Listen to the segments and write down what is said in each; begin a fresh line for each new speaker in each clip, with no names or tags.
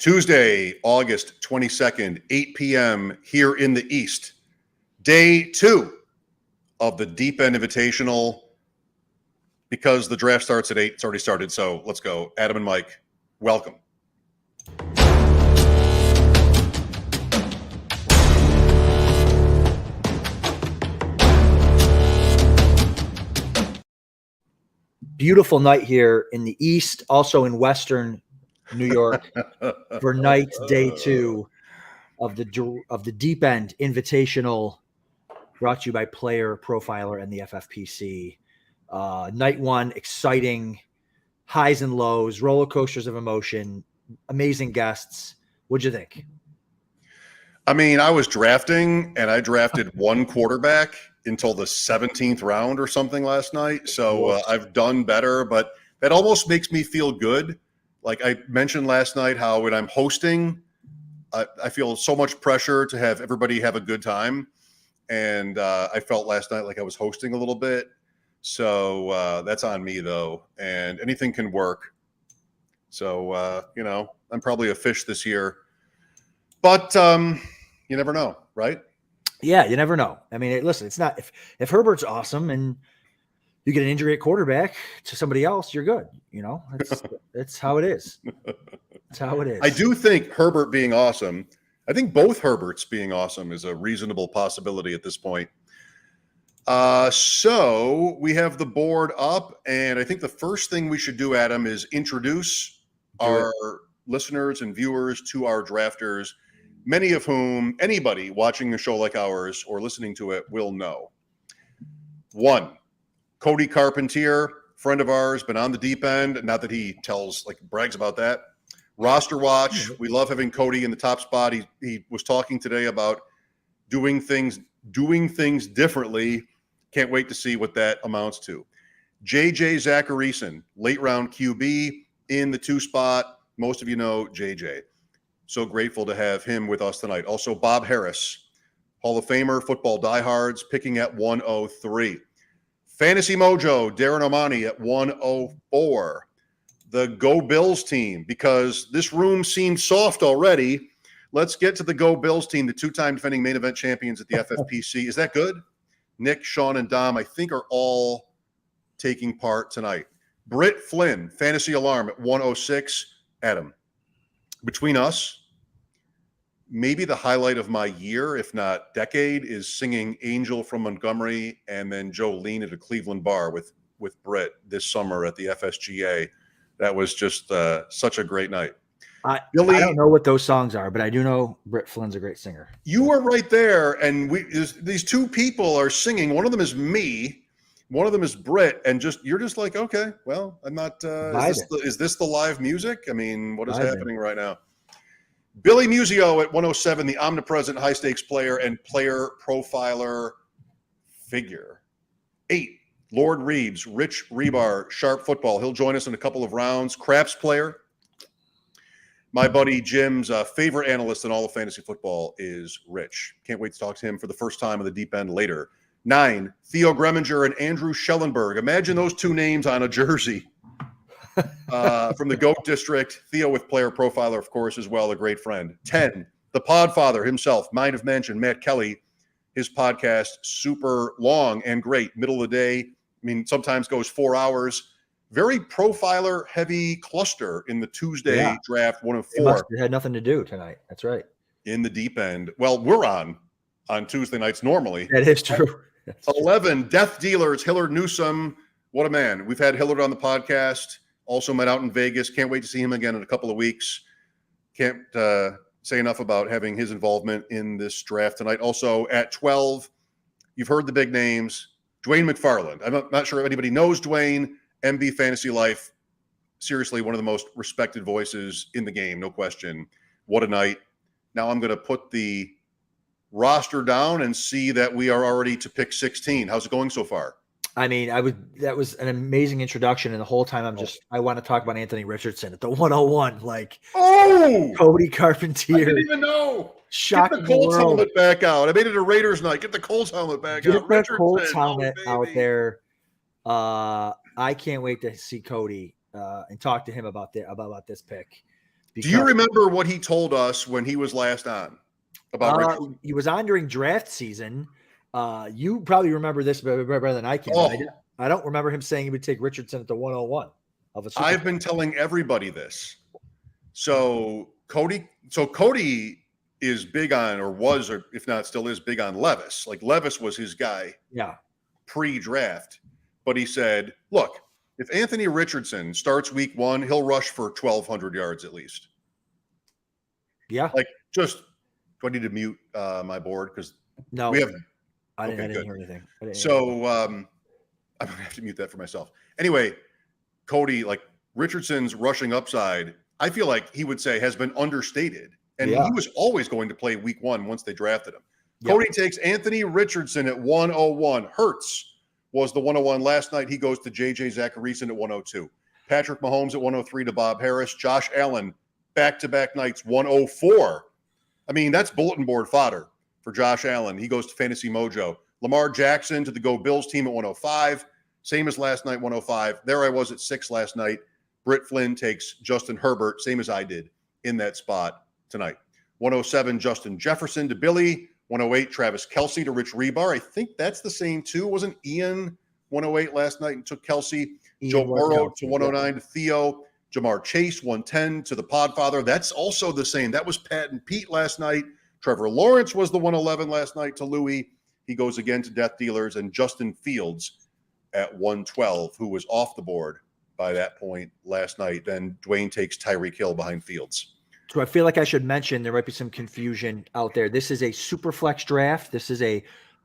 Tuesday, August 22nd, 8 p.m. here in the East. Day 2 of the Deep End Invitational. Because the draft starts at 8, it's already started, so let's go. Adam and Mike, welcome.
Beautiful night here in the East, also in Western New York for night day 2 of the Deep End Invitational, brought to you by PlayerProfiler and the FFPC. Night 1, exciting, highs and lows, roller coasters of emotion, amazing guests. What'd you think?
I mean, I was drafting, and I drafted one quarterback until the 17th round or something last night. So I've done better, but that almost makes me feel good. Like I mentioned last night, how when I'm hosting, I feel so much pressure to have everybody have a good time. And I felt last night like I was hosting a little bit. So that's on me, though. And anything can work. So, I'm probably a fish this year. But you never know, right?
Yeah, you never know. I mean, listen, it's not if Herbert's awesome and you get an injury at quarterback to somebody else, you're good. It's how it is. It's how it is.
I do think Herbert being awesome, I think both Herberts being awesome is a reasonable possibility at this point. So we have the board up, and I think the first thing we should do, Adam, is introduce our listeners and viewers to our drafters, many of whom anybody watching a show like ours or listening to it will know. 1, Cody Carpentier, friend of ours, been on the Deep End. Not that he brags about that. Roster watch. We love having Cody in the top spot. He was talking today about doing things differently. Can't wait to see what that amounts to. JJ Zachariason, late round QB in the 2 spot. Most of you know JJ. So grateful to have him with us tonight. Also, Bob Harris, Hall of Famer, football diehards, picking at 103. Fantasy Mojo, Darren Omani at 104. The Go Bills team, because this room seems soft already. Let's get to the Go Bills team, the 2-time defending main event champions at the FFPC. Is that good? Nick, Sean, and Dom, I think, are all taking part tonight. Britt Flynn, Fantasy Alarm at 106. Adam, between us, maybe the highlight of my year, if not decade, is singing Angel from Montgomery and then Jolene at a Cleveland bar with Britt this summer at the FSGA. That was just such a great night.
I don't know what those songs are, but I do know Britt Flynn's a great singer.
You were right there, and these 2 people are singing. One of them is me, one of them is Britt, and you're just like, okay, well, I'm not. Is this the live music? I mean, what is happening right now? Billy Muzio at 107, the omnipresent high stakes player and player profiler figure. 8, Lord Reeves, Rich Hribar, Sharp Football. He'll join us in a couple of rounds. Craps player. My buddy Jim's favorite analyst in all of fantasy football is Rich. Can't wait to talk to him for the first time on the Deep End later. 9, Theo Greminger and Andrew Schellenberg. Imagine those 2 names on a jersey. From the GOAT District. Theo with Player Profiler, of course, as well, a great friend. 10, the Podfather himself, Mind of Mention, Matt Kelly. His podcast, super long and great. Middle of the day. I mean, sometimes goes 4 hours. Very profiler-heavy cluster in the Tuesday draft 104.
It had nothing to do tonight. That's right.
In the Deep End. Well, we're on Tuesday nights normally.
That is true.
11, Death Dealers, Hillard Newsome. What a man. We've had Hillard on the podcast. Also met out in Vegas. Can't wait to see him again in a couple of weeks. Can't say enough about having his involvement in this draft tonight. Also at 12, you've heard the big names. Dwayne McFarland. I'm not sure if anybody knows Dwayne. MB Fantasy Life. Seriously, one of the most respected voices in the game. No question. What a night. Now I'm going to put the roster down and see that we are already to pick 16. How's it going so far?
I mean, that was an amazing introduction, and the whole time I want to talk about Anthony Richardson at the 101, Cody Carpentier.
I didn't even know.
Shocking.
Get the Colts helmet back out. I made it a Raiders night. Get the Colts helmet back out.
Get that Colts helmet out there. I can't wait to see Cody and talk to him about this pick.
Do you remember what he told us when he was last on about Richardson?
He was on during draft season. You probably remember this better than I can. I don't remember him saying he would take Richardson at the 101 of a super.
I've been telling everybody this. So Cody is big on, or was, or if not still is, big on Levis. Like Levis was his guy pre-draft. But he said, look, if Anthony Richardson starts week 1, he'll rush for 1,200 yards at least.
Yeah.
Like just, do I need to mute my board? Because
no,
we have.
I didn't hear anything.
So I'm going to have to mute that for myself. Anyway, Cody, like Richardson's rushing upside, I feel like he would say has been understated. And he was always going to play week 1 once they drafted him. Yep. Cody takes Anthony Richardson at 101. Hurts was the 101 last night. He goes to JJ Zachariason at 102. Patrick Mahomes at 103 to Bob Harris. Josh Allen, back-to-back nights, 104. I mean, that's bulletin board fodder for Josh Allen. He goes to Fantasy Mojo. Lamar Jackson to the Go Bills team at 105. Same as last night, 105. There I was at 6 last night. Britt Flynn takes Justin Herbert, same as I did in that spot tonight. 107, Justin Jefferson to Billy. 108, Travis Kelce to Rich Hribar. I think that's the same too. Wasn't Ian 108 last night and took Kelce? Joe Burrow to 109 to Theo. Jamar Chase, 110 to the Podfather. That's also the same. That was Pat and Pete last night. Trevor Lawrence was the 111 last night to Louis. He goes again to Death Dealers. And Justin Fields at 112, who was off the board by that point last night. Then Dwayne takes Tyreek Hill behind Fields.
So I feel like I should mention there might be some confusion out there. This is a super flex draft. This is a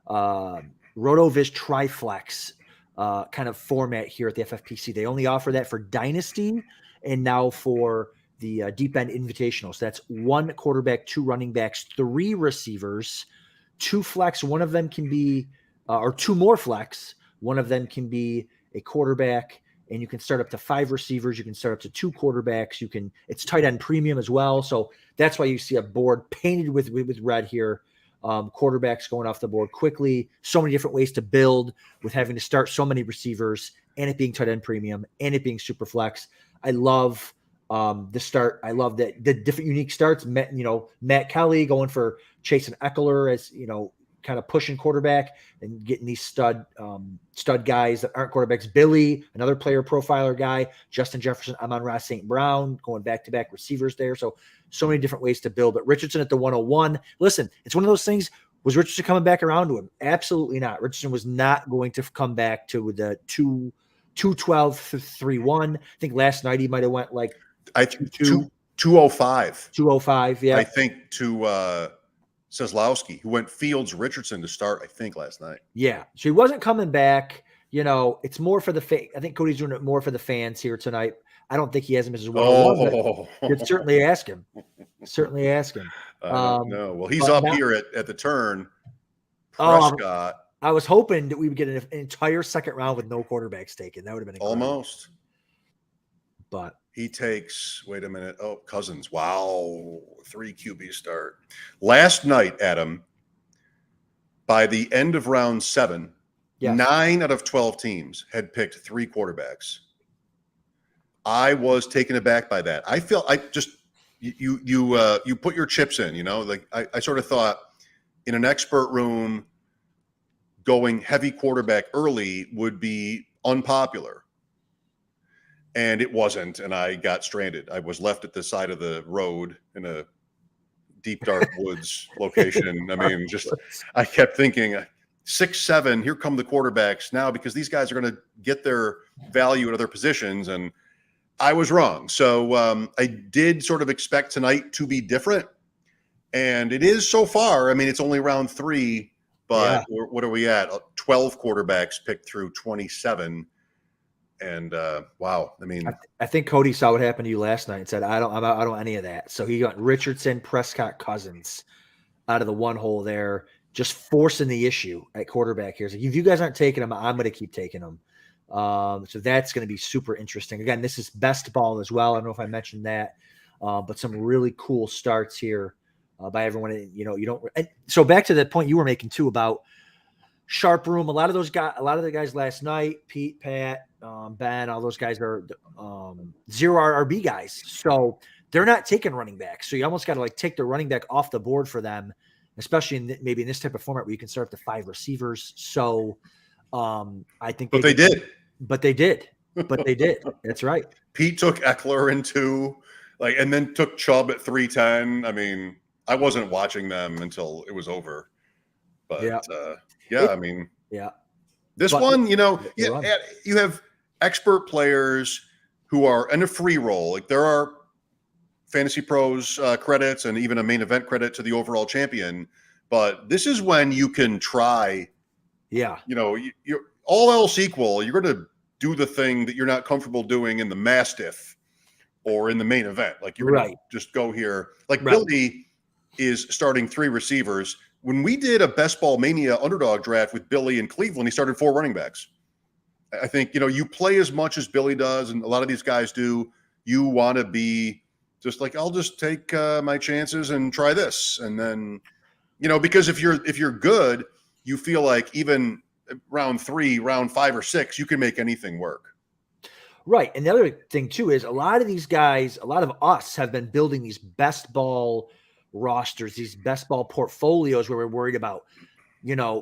RotoViz Triflex kind of format here at the FFPC. They only offer that for Dynasty and now for the Deep End Invitational. So that's 1 quarterback, 2 running backs, 3 receivers, 2 flex. One of them can be, or 2 more flex. One of them can be a quarterback, and you can start up to 5 receivers. You can start up to 2 quarterbacks. It's tight end premium as well. So that's why you see a board painted with red here. Quarterbacks going off the board quickly. So many different ways to build with having to start so many receivers and it being tight end premium and it being super flex. I love the start. I love that the different unique starts. Matt Kelly going for Chase and Eckler as, kind of pushing quarterback and getting these stud guys that aren't quarterbacks. Billy, another player profiler guy. Justin Jefferson, Amon-Ra St. Brown, going back-to-back receivers there. So many different ways to build. But Richardson at the 101. Listen, it's one of those things. Was Richardson coming back around to him? Absolutely not. Richardson was not going to come back to the 212 3-1. I think last night he might have went like 205. 205, yeah.
I think to Seslowski, who went Fields Richardson to start, I think, last night.
Yeah. So he wasn't coming back. It's more for the I think Cody's doing it more for the fans here tonight. I don't think he has him as his 101, but you'd certainly ask him.
I don't know. Well, he's up here at the turn. Prescott.
I was hoping that we would get an entire second round with no quarterbacks taken. That would have been incredible.
Almost.
But
he takes, wait a minute. Oh, Cousins. Wow. 3 QB start. Last night, Adam, by the end of round 7, 9 out of 12 teams had picked 3 quarterbacks. I was taken aback by that. I feel you put your chips in, like I sort of thought in an expert room going heavy quarterback early would be unpopular. And it wasn't, and I got stranded. I was left at the side of the road in a deep, dark woods location. I mean, I kept thinking, 6-7, here come the quarterbacks now because these guys are going to get their value at other positions, and I was wrong. So I did sort of expect tonight to be different, and it is so far. I mean, it's only round 3, but what are we at? 12 quarterbacks picked through 27. And wow, I mean,
I think Cody saw what happened to you last night and said, I don't want any of that. So he got Richardson, Prescott, Cousins out of the one hole there, just forcing the issue at quarterback here. So if you guys aren't taking them, I'm going to keep taking them. So that's going to be super interesting. Again, this is best ball as well. I don't know if I mentioned that, but some really cool starts here by everyone. You don't. And so back to the point you were making too about sharp room. A lot of the guys last night, Pete, Pat, Ben, all those guys are 0 RB guys. So they're not taking running backs. So you almost got to like take the running back off the board for them, especially maybe in this type of format where you can start up to 5 receivers. So I think
they did.
But they did. That's right.
Pete took Eckler in 2, and then took Chubb at 310. I mean, I wasn't watching them until it was over. But this one, you have expert players who are in a free roll. Like there are Fantasy Pros credits and even a main event credit to the overall champion. But this is when you can try. Yeah. You're all else equal. You're going to do the thing that you're not comfortable doing in the Mastiff or in the main event. Like you're going to just go here. Like Billy is starting 3 receivers. When we did a Best Ball Mania underdog draft with Billy in Cleveland, he started 4 running backs. I think, you play as much as Billy does, and a lot of these guys do. You want to be just like, I'll just take my chances and try this. And then, because if you're good, you feel like even round 3, round 5 or 6, you can make anything work.
Right. And the other thing too is a lot of these guys, a lot of us have been building these best ball rosters, these best ball portfolios where we're worried about,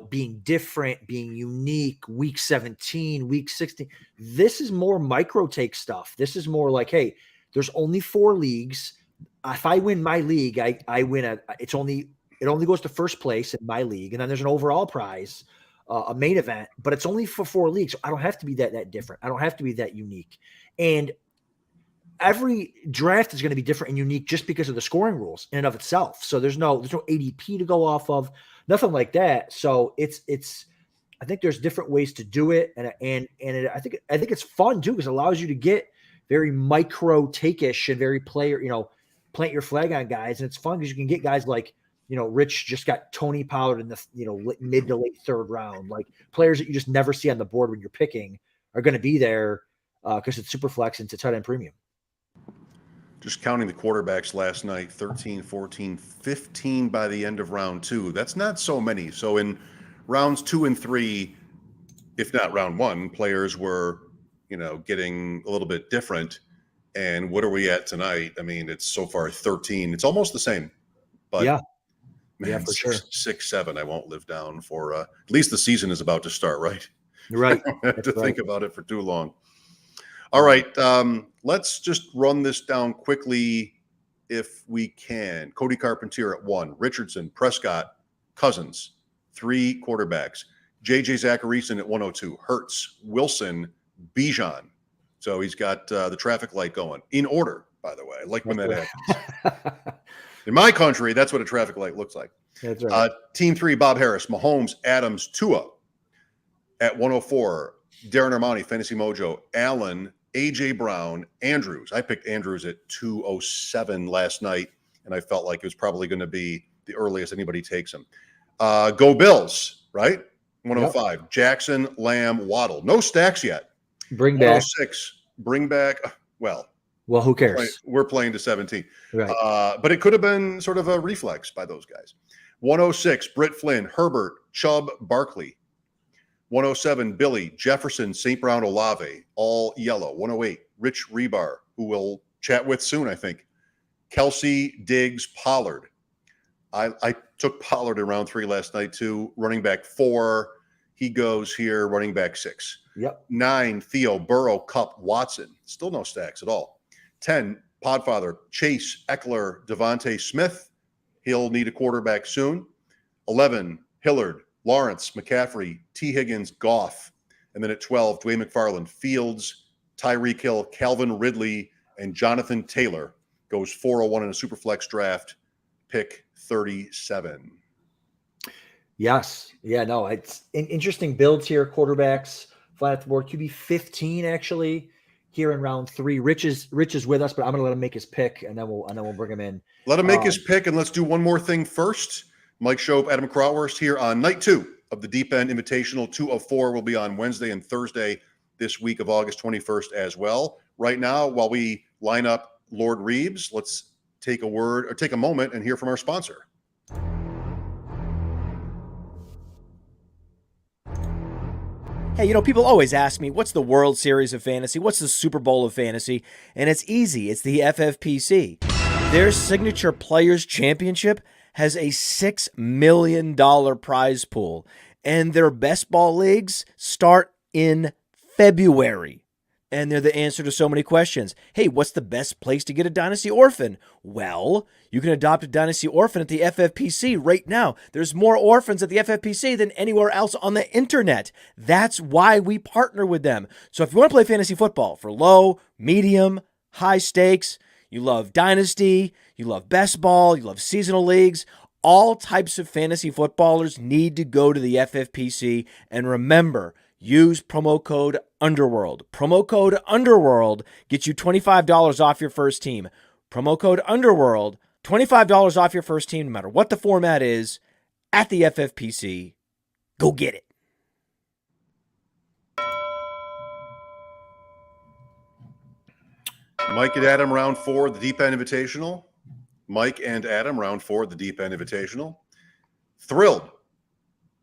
being different, being unique, week 17, week 16. This is more micro take stuff. This is more like, hey, there's only 4 leagues. If I win my league, I win it only goes to first place in my league. And then there's an overall prize, a main event, but it's only for 4 leagues. So I don't have to be that different. I don't have to be that unique. And every draft is going to be different and unique just because of the scoring rules in and of itself. So there's no ADP to go off of, nothing like that. So I think there's different ways to do it. And I think it's fun too, because it allows you to get very micro take-ish and very player, plant your flag on guys. And it's fun because you can get guys like, Rich just got Tony Pollard in the, mid to late 3rd round, like players that you just never see on the board when you're picking are going to be there because it's super flex and it's a tight end premium.
Just counting the quarterbacks last night, 13, 14, 15 by the end of round 2. That's not so many. So in rounds 2 and 3, if not round 1, players were, getting a little bit different. And what are we at tonight? I mean, it's so far 13. It's almost the same. But man,
for sure.
6, 7, I won't live down for at least the season is about to start, right?
Right.
I don't have to think about it for too long. All right, let's just run this down quickly if we can. Cody Carpentier at 1, Richardson, Prescott, Cousins, 3 quarterbacks. JJ Zachariason at 102, Hurts, Wilson, Bijan. So he's got the traffic light going in order, by the way. I like when that happens. In my country, that's what a traffic light looks like.
That's right.
Team 3, Bob Harris, Mahomes, Adams, Tua at 104. Darren Armani, Fantasy Mojo, Allen, AJ Brown, Andrews. I picked Andrews at 207 last night, and I felt like it was probably going to be the earliest anybody takes him. Go Bills, right? 105. Yep. Jackson, Lamb, Waddle. No stacks yet.
Bring back.
106. Bring back. Well,
who cares?
We're playing to 17.
Right.
But it could have been sort of a reflex by those guys. 106. Britt Flynn, Herbert, Chubb, Barkley. 107, Billy, Jefferson, St. Brown, Olave, all yellow. 108, Rich Hribar, who we'll chat with soon, I think. Kelsey, Diggs, Pollard. I took Pollard in round 3 last night, too. Running back 4. He goes here, running back 6.
Yep.
9, Theo, Burrow, Kupp, Watson. Still no stacks at all. 10, Podfather, Chase, Eckler, Devontae Smith. He'll need a quarterback soon. 11, Hillard, Lawrence, McCaffrey, T. Higgins, Goff. And then at 12, Dwayne McFarland, Fields, Tyreek Hill, Calvin Ridley, and Jonathan Taylor. Goes 401 in a Superflex draft, pick 37.
Yes. Yeah, no, it's interesting builds here. Quarterbacks, flat at the board. QB 15, actually, here in round 3. Rich is with us, but I'm going to let him make his pick, and then we'll bring him in.
Let him make his pick, and let's do one more thing first. Mike Schopp, Adam Krautwurst here on night 2 of the Deep End Invitational. 204 will be on Wednesday and Thursday this week of August 21st as well. Right now, while we line up Lord Reeves, let's take a moment and hear from our sponsor.
Hey, people always ask me, what's the World Series of Fantasy? What's the Super Bowl of Fantasy? And it's easy. It's the FFPC. Their signature Players Championship has a $6 million prize pool, and their best ball leagues start in February. And they're the answer to so many questions. Hey, what's the best place to get a Dynasty Orphan? Well, you can adopt a Dynasty Orphan at the FFPC right now. There's more orphans at the FFPC than anywhere else on the internet. That's why we partner with them. So if you want to play fantasy football for low, medium, high stakes, you love Dynasty, you love best ball, you love seasonal leagues, all types of fantasy footballers need to go to the FFPC. And remember, use promo code Underworld. Promo code Underworld gets you $25 off your first team. Promo code Underworld, $25 off your first team, no matter what the format is, at the FFPC. Go get it.
Mike and Adam, round 4, the Deep End Invitational. Mike and Adam, round 4, the Deep End Invitational. Thrilled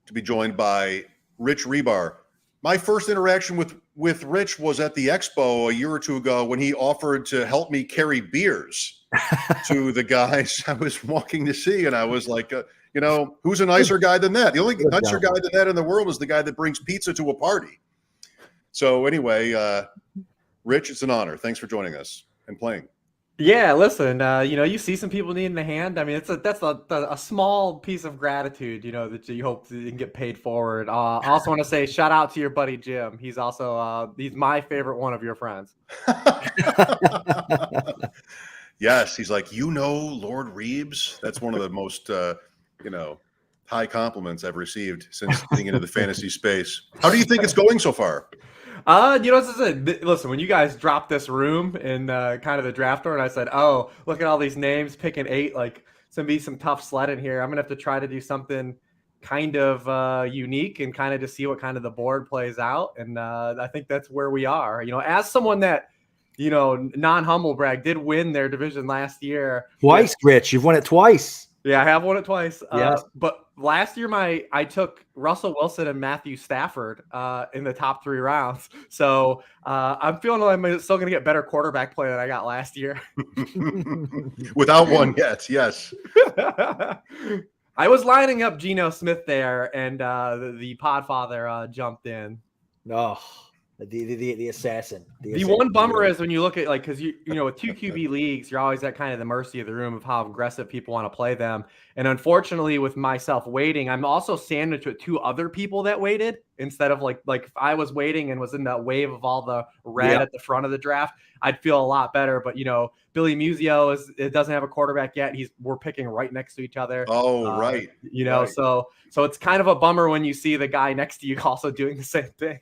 to be joined by Rich Hribar. My first interaction with Rich was at the expo a year or two ago when he offered to help me carry beers to the guys I was walking to see. And I was like, who's a nicer guy than that? The only nicer guy than that in the world is the guy that brings pizza to a party. So anyway, Rich, it's an honor. Thanks for joining us and playing.
Yeah, listen, you see some people needing a hand. I mean, that's a small piece of gratitude, that you hope you can get paid forward. I also want to say shout out to your buddy Jim. He's also he's my favorite one of your friends.
Yes, he's like, Lord Reeves. That's one of the most high compliments I've received since getting into the fantasy space. How do you think it's going so far?
Listen, when you guys dropped this room in kind of the draft order, and I said, oh, look at all these names, picking 8, like it's going to be some tough sledding here. I'm going to have to try to do something kind of unique and kind of to see what kind of the board plays out. And I think that's where we are. As someone that, non-humble brag, did win their division last year.
Twice, Rich. You've won it twice.
Yeah, I have won it twice.
Yes.
But last year, I took Russell Wilson and Matthew Stafford in the top 3 rounds. So I'm feeling like I'm still going to get better quarterback play than I got last year.
Without one yet, yes.
I was lining up Geno Smith there, and the Podfather jumped in.
Oh, the assassin.
The one bummer is when you look at because with 2 QB leagues, you're always at kind of the mercy of the room of how aggressive people want to play them. And unfortunately, with myself waiting, I'm also sandwiched with 2 other people that waited instead of like if I was waiting and was in that wave of all the red at the front of the draft, I'd feel a lot better. But Billy Muzio doesn't have a quarterback yet. We're picking right next to each other.
Oh, right.
Right. So it's kind of a bummer when you see the guy next to you also doing the same thing.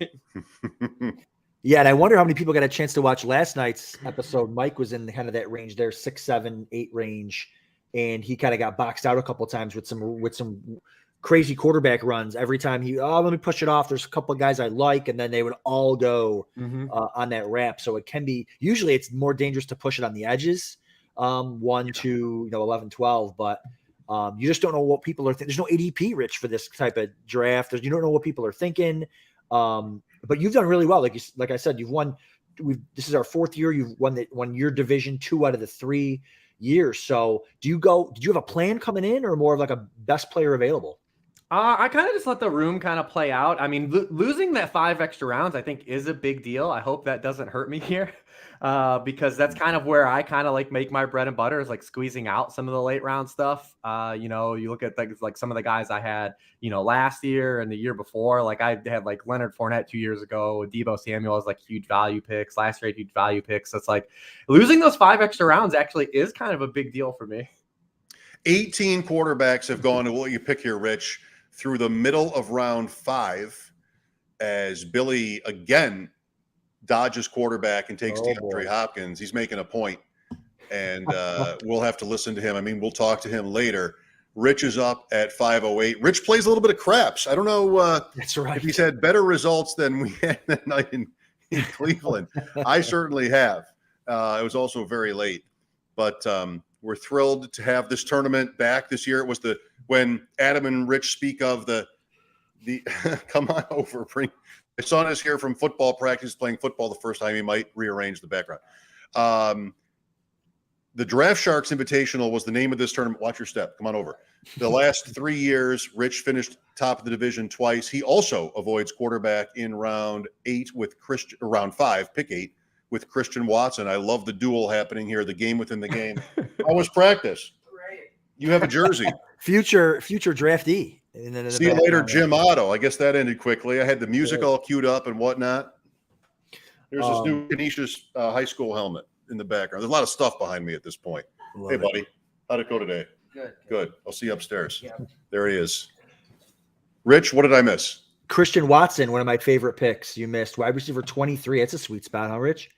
Yeah, and I wonder how many people got a chance to watch last night's episode. Mike was in kind of that range there, 6, 7, 8 range, and he kind of got boxed out a couple of times with some crazy quarterback runs. Every time let me push it off. There's a couple of guys I like, and then they would all go on that wrap. So it can be usually it's more dangerous to push it on the edges, 1 to 11, 12, but. You just don't know what people are thinking. There's no ADP, Rich, for this type of draft. You don't know what people are thinking. But you've done really well. Like I said, you've won. This is our 4th year. You've won your division 2 out of the 3 years. So did you have a plan coming in, or more of like a best player available?
I kind of just let the room kind of play out. I mean, losing that 5 extra rounds, I think, is a big deal. I hope that doesn't hurt me here because that's kind of where I kind of like make my bread and butter is like squeezing out some of the late round stuff. You look at things like some of the guys I had, last year and the year before. Like I had like Leonard Fournette 2 years ago, Deebo Samuel was like huge value picks. Last year, huge value picks. So it's like losing those 5 extra rounds actually is kind of a big deal for me.
18 quarterbacks have gone to what you pick here, Rich, through the middle of round 5 as Billy again dodges quarterback and takes DeAndre Hopkins. He's making a point, and we'll have to listen to him. I mean, we'll talk to him later. Rich is up at 508. Rich plays a little bit of craps. I don't know
That's right.
if he's had better results than we had that night in Cleveland. I certainly have. It was also very late, but we're thrilled to have this tournament back this year. It was when Adam and Rich speak of the come on over. My son is here from football practice, playing football the first time. He might rearrange the background. the Draft Sharks Invitational was the name of this tournament. Watch your step. Come on over. The last 3 years, Rich finished top of the division twice. He also avoids quarterback in round 8 with Christian, or round 5, pick 8 with Christian Watson. I love the duel happening here, the game within the game. How was practice? You have a jersey.
Future draftee.
See you later, Jim Otto. I guess that ended quickly. I had the music all queued up and whatnot. There's this new Canisius high school helmet in the background. There's a lot of stuff behind me at this point. Hey, buddy. How'd it go today? Good. I'll see you upstairs. Yeah. There he is. Rich, what did I miss?
Christian Watson, one of my favorite picks. You missed wide receiver 23. That's a sweet spot, huh, Rich?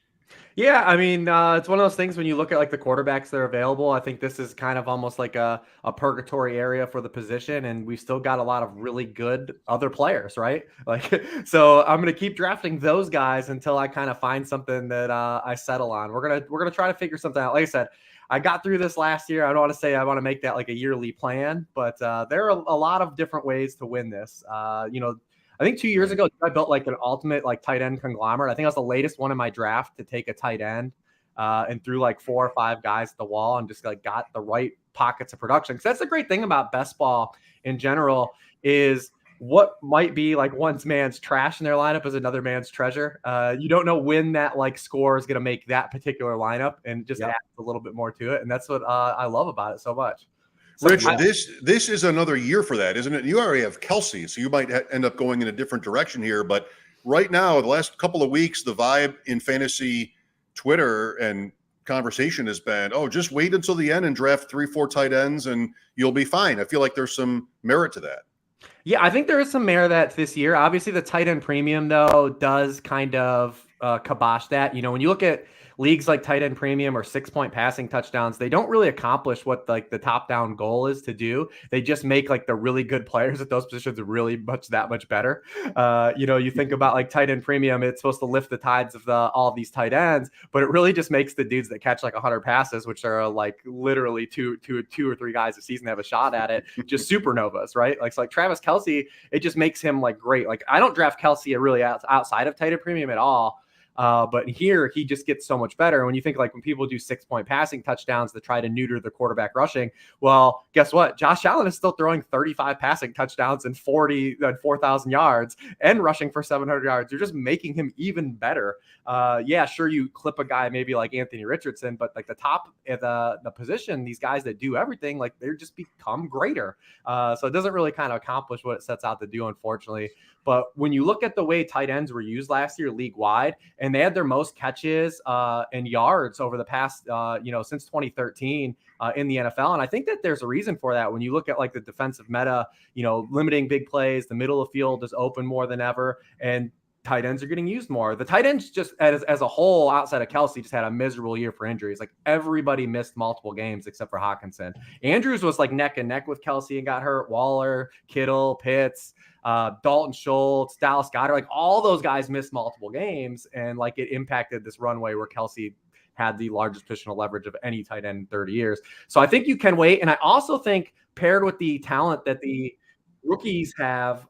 Yeah, I mean, it's one of those things when you look at like the quarterbacks that are available. I think this is kind of almost like a purgatory area for the position, and we've still got a lot of really good other players, right? Like, so I'm gonna keep drafting those guys until I kind of find something that I settle on. We're gonna try to figure something out. Like I said, I got through this last year. I don't want to say I want to make that like a yearly plan, but there are a lot of different ways to win this. I think 2 years ago, I built like an ultimate like tight end conglomerate. I think I was the latest one in my draft to take a tight end and threw like 4 or 5 guys at the wall and just like got the right pockets of production. Because that's the great thing about best ball in general is what might be like one man's trash in their lineup is another man's treasure. You don't know when that like score is going to make that particular lineup, and just adds a little bit more to it. And that's what I love about it so much. So
Rich, this is another year for that, isn't it? You already have Kelsey, so you might end up going in a different direction here. But right now, the last couple of weeks, the vibe in fantasy Twitter and conversation has been, oh, just wait until the end and draft 3-4 tight ends and you'll be fine. I feel like there's some merit to that.
Yeah, I think there is some merit that this year. Obviously, the tight end premium, though, does kind of kibosh that. You know, when you look at leagues like tight end premium or 6-point passing touchdowns, they don't really accomplish what like the top down goal is to do. They just make like the really good players at those positions really that much better. You think about like tight end premium, it's supposed to lift the tides of all these tight ends, but it really just makes the dudes that catch like 100 passes, which are like literally two or three guys a season that have a shot at it, just supernovas, right? Like Travis Kelce, it just makes him like great. Like I don't draft Kelce really outside of tight end premium at all. But here he just gets so much better. When you think like when people do 6-point passing touchdowns to try to neuter the quarterback rushing, well, guess what? Josh Allen is still throwing 35 passing touchdowns and 4,000 yards and rushing for 700 yards. You're just making him even better. Yeah, sure, you clip a guy maybe like Anthony Richardson, but like the top at the position, these guys that do everything, like they're just become greater. So it doesn't really kind of accomplish what it sets out to do, unfortunately. But when you look at the way tight ends were used last year league wide, and they had their most catches and yards over the past, since 2013 in the NFL. And I think that there's a reason for that. When you look at like the defensive meta, limiting big plays, the middle of the field is open more than ever. And tight ends are getting used more. The tight ends just as a whole, outside of Kelsey, just had a miserable year for injuries. Like everybody missed multiple games except for Hawkinson. Andrews was like neck and neck with Kelsey and got hurt. Waller, Kittle, Pitts, Dalton Schultz, Dallas Goedert, like all those guys missed multiple games, and like it impacted this runway where Kelsey had the largest positional leverage of any tight end in 30 years. So I think you can wait. And I also think paired with the talent that the rookies have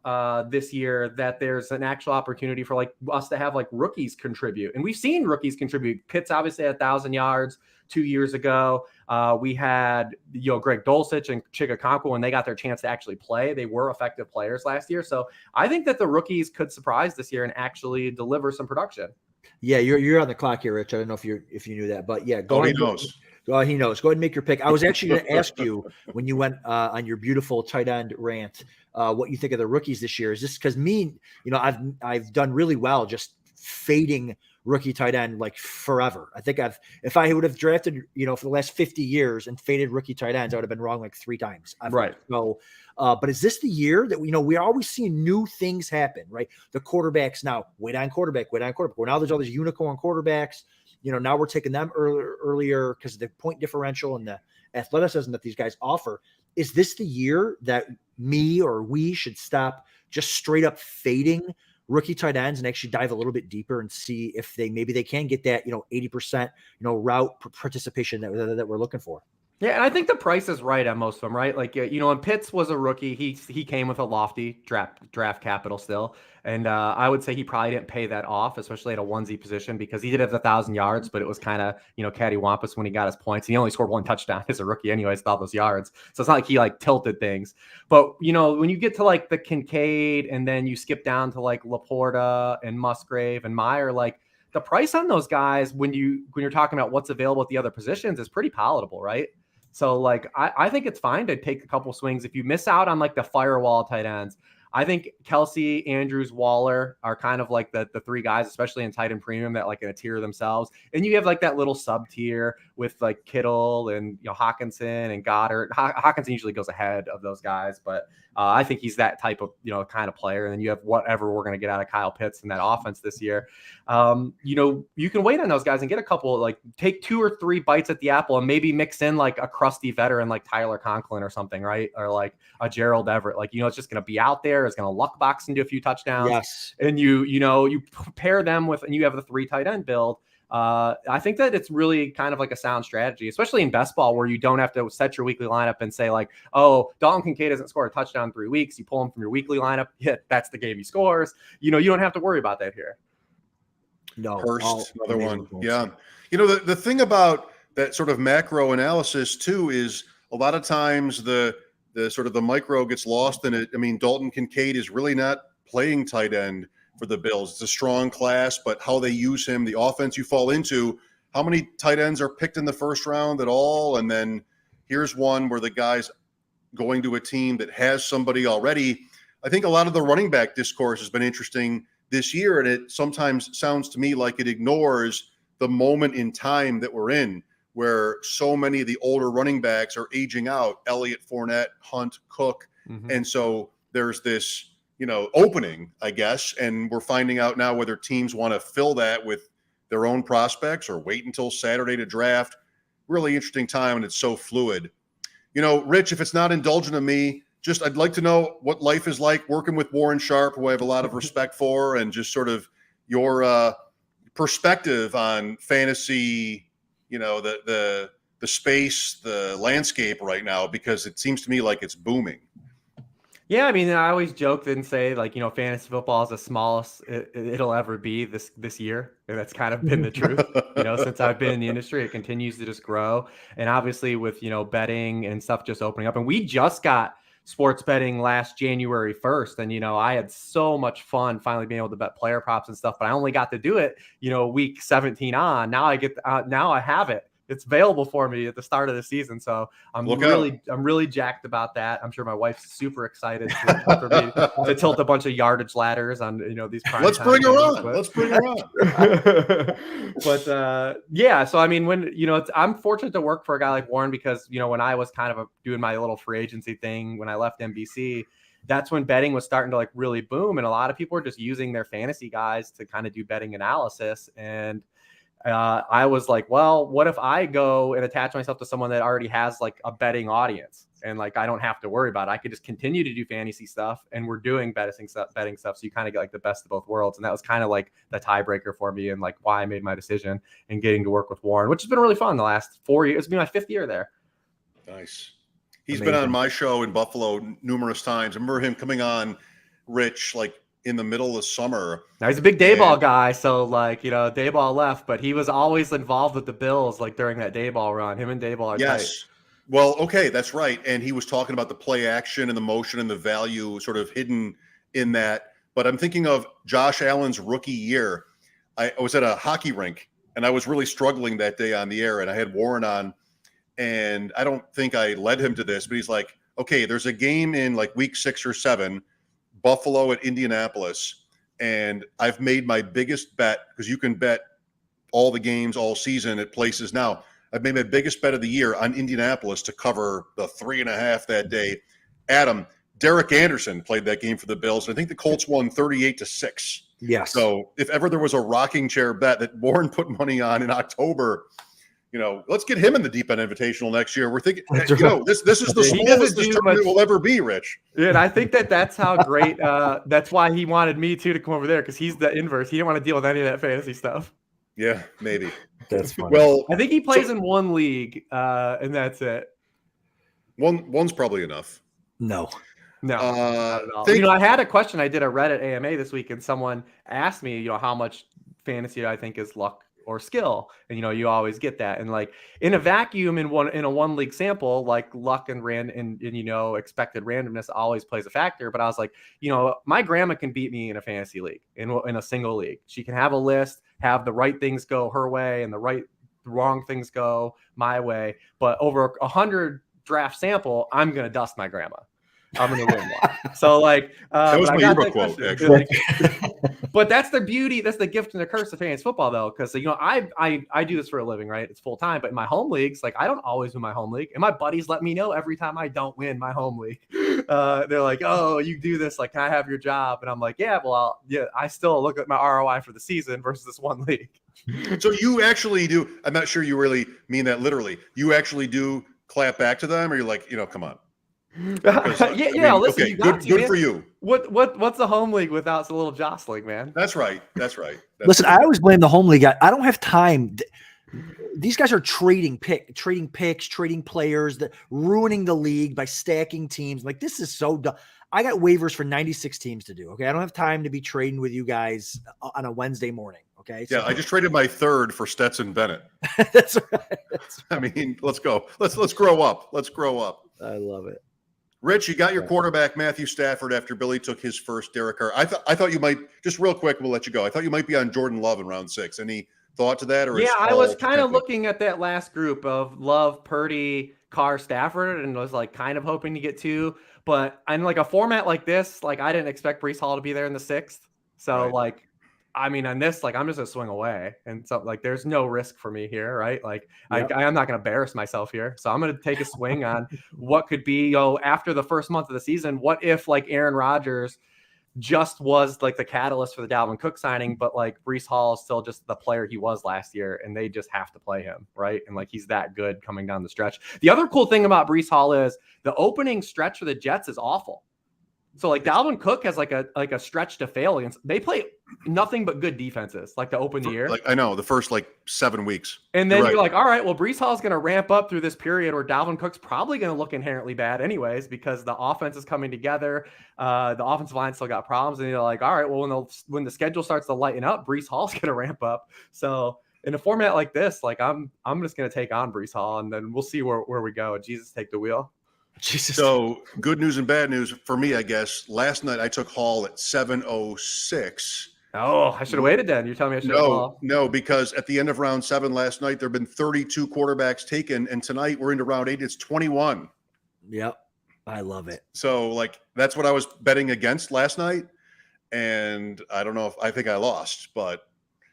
this year, that there's an actual opportunity for like us to have like rookies contribute. And we've seen rookies contribute. Pitts obviously had 1,000 yards 2 years ago. We had Greg Dulcich and Chigakonko when they got their chance to actually play. They were effective players last year. So I think that the rookies could surprise this year and actually deliver some production.
Yeah, you're on the clock here, Rich. I don't know if you knew that, but yeah, go ahead.
He knows.
He knows. Go ahead and make your pick. I was actually going to ask you when you went on your beautiful tight end rant, what you think of the rookies this year. Is this because I've done really well just fading rookie tight end like forever. I think if I would have drafted, for the last 50 years and faded rookie tight ends, I would have been wrong like 3 times.
Right.
So, but is this the year that we're always seeing new things happen, right? The quarterbacks now, wait on quarterback. Well, now there's all these unicorn quarterbacks. Now we're taking them earlier because of the point differential and the athleticism that these guys offer. Is this the year that we should stop just straight up fading rookie tight ends and actually dive a little bit deeper and see if they can get that 80% route participation that we're looking for?
Yeah, and I think the price is right on most of them, right? Like, and Pitts was a rookie. He came with a lofty draft capital still, and I would say he probably didn't pay that off, especially at a onesie position, because he did have 1,000 yards, but it was kind of cattywampus when he got his points. He only scored one touchdown as a rookie, anyways, with all those yards. So it's not like he like tilted things. But when you get to like the Kincaid, and then you skip down to like Laporta and Musgrave and Meyer, like the price on those guys when you're talking about what's available at the other positions is pretty palatable, right? So like I think it's fine to take a couple swings. If you miss out on like the firewall tight ends, I think Kelsey, Andrews, Waller are kind of like the three guys, especially in tight end premium, that like in a tier themselves. And you have like that little sub tier with like Kittle and Hawkinson and Goddard. Hawkinson usually goes ahead of those guys, but I think he's that type of kind of player. And then you have whatever we're going to get out of Kyle Pitts in that offense this year. You can wait on those guys and get a couple, like take 2 or 3 bites at the apple and maybe mix in like a crusty veteran like Tyler Conklin or something, right? Or like a Gerald Everett. Like, it's just going to be out there. It's going to luck box into a few touchdowns.
Yes.
And you pair them with, and you have the 3 tight end build. I think that it's really kind of like a sound strategy, especially in best ball, where you don't have to set your weekly lineup and say like, oh, Dalton Kincaid hasn't scored a touchdown in 3 weeks. You pull him from your weekly lineup. Yeah, that's the game he scores. You don't have to worry about that here.
No.
Hurst, another one. Yeah. The thing about that sort of macro analysis too is a lot of times the sort of the micro gets lost in it. I mean, Dalton Kincaid is really not playing tight end for the Bills. It's a strong class, but how they use him, the offense you fall into, how many tight ends are picked in the first round at all? And then here's one where the guy's going to a team that has somebody already. I think a lot of the running back discourse has been interesting this year, and it sometimes sounds to me like it ignores the moment in time that we're in, where so many of the older running backs are aging out. Elliott, Fournette, Hunt, Cook.
Mm-hmm.
And so there's this opening, I guess, and we're finding out now whether teams want to fill that with their own prospects or wait until Saturday to draft. Really interesting time, and it's so fluid. Rich, if it's not indulgent of me, I'd like to know what life is like working with Warren Sharp, who I have a lot of respect for, and just sort of your perspective on fantasy, the space, the landscape right now, because it seems to me like it's booming.
Yeah, I mean, I always joke and say like, fantasy football is the smallest it'll ever be this year. And that's kind of been the truth. Since I've been in the industry, it continues to just grow. And obviously with, betting and stuff just opening up. And we just got sports betting last January 1st. And, I had so much fun finally being able to bet player props and stuff, but I only got to do it, week 17 on. Now I have it. It's available for me at the start of the season. So I'm really jacked about that. I'm sure my wife's super excited for me to tilt a bunch of yardage ladders on, these prime
Let's bring her on.
But yeah, so I mean, when, I'm fortunate to work for a guy like Warren because, when I was kind of doing my little free agency thing, when I left NBC, that's when betting was starting to like really boom. And a lot of people were just using their fantasy guys to kind of do betting analysis. And I was like, well, what if I go and attach myself to someone that already has like a betting audience and like I don't have to worry about it. I could just continue to do fantasy stuff and we're doing betting stuff. So you kind of get like the best of both worlds. And that was kind of like the tiebreaker for me and like why I made my decision and getting to work with Warren, which has been really fun the last 4 years. It's been my 5th year there.
Nice. He's been on my show in Buffalo numerous times. I remember him coming on, Rich, like in the middle of summer.
Now he's a big Dayball guy, so like Dayball left, but he was always involved with the Bills like during that Dayball run. Him and Dayball are tight.
Well, okay, that's right. And he was talking about the play action and the motion and the value sort of hidden in that. But I'm thinking of Josh Allen's rookie year. I was at a hockey rink and I was really struggling that day on the air, and I had Warren on, and I don't think I led him to this, but he's like, okay, there's a game in like week 6 or 7, Buffalo at Indianapolis, and I've made my biggest bet, because you can bet all the games all season at places now. I've made my biggest bet of the year on Indianapolis to cover the 3.5 that day. Adam, Derek Anderson played that game for the Bills, and I think the Colts won 38-6.
Yes.
So if ever there was a rocking chair bet that Warren put money on in October, let's get him in the Deep End Invitational next year. We're thinking, this is the smallest this tournament will ever be, Rich.
Yeah, and I think that's how great. That's why he wanted me to come over there, because he's the inverse. He didn't want to deal with any of that fantasy stuff.
Yeah, maybe.
That's funny.
Well,
I think he plays in one league, and that's it.
one's probably enough.
No.
No, not at all.
Think,
I had a question. I did a Reddit AMA this week, and someone asked me, how much fantasy I think is luck or skill, and you always get that. And like in a vacuum, in a one league sample, like luck and expected randomness always plays a factor. But I was like, my grandma can beat me in a fantasy league, in a single league. She can have a list, have the right things go her way, and the wrong things go my way. But over 100 draft sample, I'm gonna dust my grandma. I'm gonna win one. So like
that was my yearbook quote, actually.
But that's the beauty, that's the gift and the curse of fantasy football, though, because I do this for a living, right? It's full time. But in my home leagues, like I don't always win my home league, and my buddies let me know every time I don't win my home league. They're like, "Oh, you do this? Like, can I have your job?" And I'm like, "Yeah, well, I still look at my ROI for the season versus this one league."
So you actually do. I'm not sure you really mean that literally. You actually do clap back to them, or you're like, come on.
Listen,
okay,
you got
good for you.
What's a home league without a little jostling, man?
That's right.
Listen, I always blame the home league guy. I don't have time. These guys are trading picks, trading players, ruining the league by stacking teams. Like, this is so dumb. I got waivers for 96 teams to do. Okay, I don't have time to be trading with you guys on a Wednesday morning. Okay.
Yeah, I just traded my third for Stetson Bennett.
That's right.
I mean, let's go. Let's grow up. Let's grow up.
I love it.
Rich, you got your quarterback, Matthew Stafford, after Billy took his first Derek Carr. I thought you might, just real quick, we'll let you go. I thought you might be on Jordan Love in round 6. Any thought to that? Or
I was kind of looking at that last group of Love, Purdy, Carr, Stafford, and was like kind of hoping to get 2. But in like a format like this, like I didn't expect Breece Hall to be there in the 6th. So like, I mean, on this, like I'm just gonna swing away, and so like there's no risk for me here, right? Like I'm not gonna embarrass myself here, so I'm gonna take a swing on what could be, after the first month of the season. What if like Aaron Rodgers just was like the catalyst for the Dalvin Cook signing, but like Breece Hall is still just the player he was last year, and they just have to play him, right? And like he's that good coming down the stretch. The other cool thing about Breece Hall is the opening stretch for the Jets is awful. So like Dalvin Cook has like a stretch to fail against. They play nothing but good defenses like to open the year.
Like I know the first like 7 weeks.
And then you're like, all right, well, Breece Hall is going to ramp up through this period where Dalvin Cook's probably going to look inherently bad anyways, because the offense is coming together. The offensive line still got problems. And you're like, all right, well, when the schedule starts to lighten up, Breece Hall's going to ramp up. So in a format like this, like I'm just going to take on Breece Hall, and then we'll see where we go. Jesus, take the wheel.
Jesus.
So good news and bad news for me, I guess. Last night I took Hall at 7:06.
Oh, I should have waited then. You're telling me I should have.
No, because at the end of round 7 last night, there have been 32 quarterbacks taken, and tonight we're into round 8. It's 21.
Yep, I love it.
So like that's what I was betting against last night, and I don't know if I think I lost, but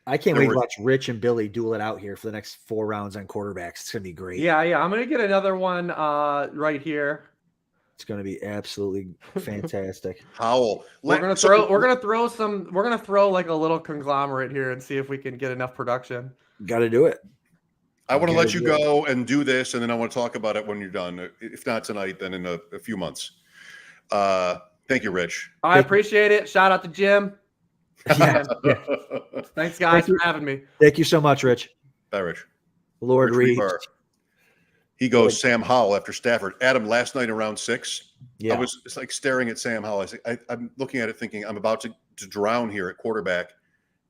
I can't wait to watch Rich and Billy duel it out here for the next 4 rounds on quarterbacks. It's gonna be great.
Yeah. I'm gonna get another one right here.
It's gonna be absolutely fantastic.
Howell.
We're gonna throw like a little conglomerate here and see if we can get enough production.
Got to do it.
I want to let you go and do this, and then I want to talk about it when you're done. If not tonight, then in a few months. Thank you, Rich.
I appreciate it. Shout out to Jim. Yeah. Thanks, guys, for having me.
Thank you so much, Rich.
Bye, Rich.
Lord Reed.
He goes Sam Howell after Stafford. Adam, last night in round 6,
yeah.
I was like staring at Sam Howell. I'm looking at it thinking I'm about to drown here at quarterback.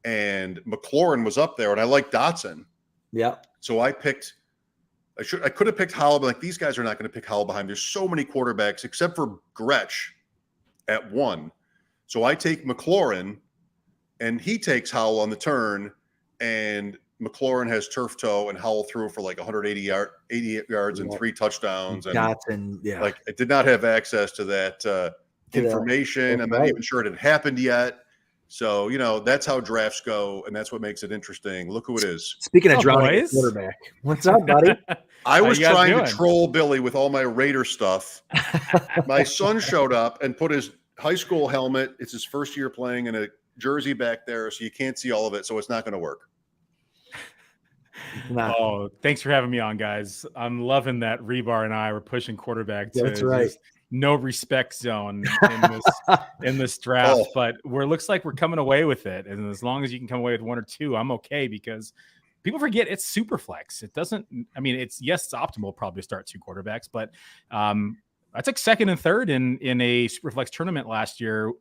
And McLaurin was up there, and I like Dotson.
Yeah.
So I could have picked Howell, but like these guys are not going to pick Howell behind. There's so many quarterbacks except for Gretsch at 1. So I take McLaurin, and he takes Howell on the turn, and McLaurin has turf toe, and Howell threw for like 88 yards and 3 touchdowns. And
Dotson, yeah.
Like I did not have access to that information. I'm not even sure it had happened yet. So, that's how drafts go, and that's what makes it interesting. Look who it is.
Speaking of drowning quarterback, what's up, buddy?
I was trying to troll Billy with all my Raider stuff. My son showed up and put his high school helmet. It's his first year playing in a jersey back there, so you can't see all of it, so it's not going to work.
Oh, thanks for having me on, guys. I'm loving that Hribar and I were pushing quarterback to
that's right.
no respect zone in this draft, but looks like we're coming away with it. And as long as you can come away with one or two, I'm okay, because people forget it's super flex. It doesn't, I mean, it's optimal probably to start two quarterbacks, but I took second and third in a super flex tournament last year,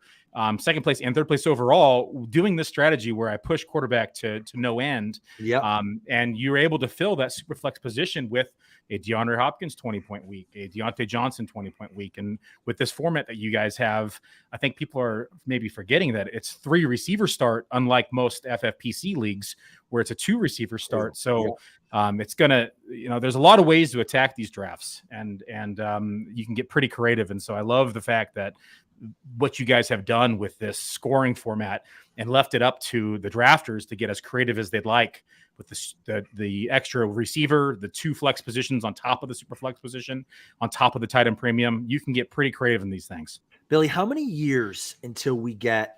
second place and third place overall, doing this strategy where I push quarterback to no end.
Yeah.
And you're able to fill that super flex position with a DeAndre Hopkins 20-point week, a Deontay Johnson 20-point week. And with this format that you guys have, I think people are maybe forgetting that it's 3 receiver start, unlike most FFPC leagues where it's a 2 receiver start. So it's going to, there's a lot of ways to attack these drafts, and you can get pretty creative. And so I love the fact that what you guys have done with this scoring format and left it up to the drafters to get as creative as they'd like with the extra receiver, the 2 flex positions on top of the super flex position, on top of the tight end premium. You can get pretty creative in these things.
Billy, how many years until we get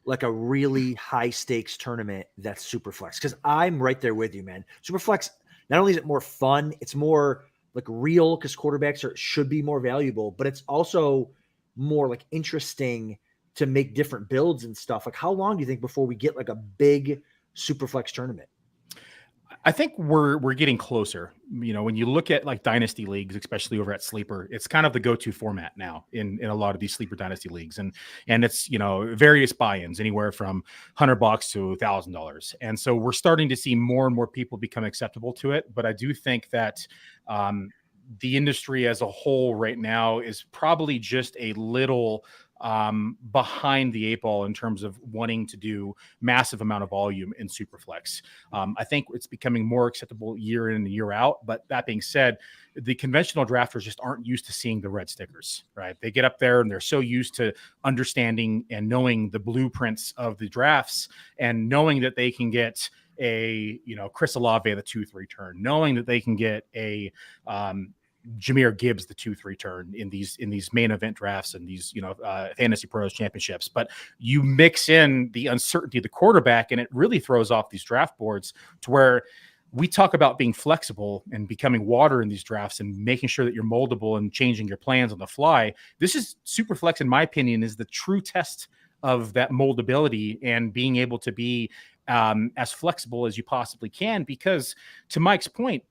like a really high stakes tournament that's super flex? Because I'm right there with you, man. Super flex, not only is it more fun, it's more like real, because quarterbacks should be more valuable, but it's also more like interesting to make different builds and stuff. Like, how long do you think before we get like a big super flex tournament?
I think we're getting closer. When you look at like dynasty leagues, especially over at Sleeper, it's kind of the go-to format now in a lot of these Sleeper dynasty leagues, and it's various buy-ins anywhere from $100 to $1,000, and so we're starting to see more and more people become acceptable to it. But I do think that the industry as a whole right now is probably just a little behind the 8 ball in terms of wanting to do massive amount of volume in Superflex. I think it's becoming more acceptable year in and year out. But that being said, the conventional drafters just aren't used to seeing the red stickers, right? They get up there and they're so used to understanding and knowing the blueprints of the drafts, and knowing that they can get a, Chris Olave, the 2-3 turn, knowing that they can get a, Jahmyr Gibbs, the 2-3 turn in these main event drafts and these, Fantasy Pros championships. But you mix in the uncertainty of the quarterback, and it really throws off these draft boards to where we talk about being flexible and becoming water in these drafts and making sure that you're moldable and changing your plans on the fly. This is super flex, in my opinion, is the true test of that moldability and being able to be as flexible as you possibly can, because to Mike's point,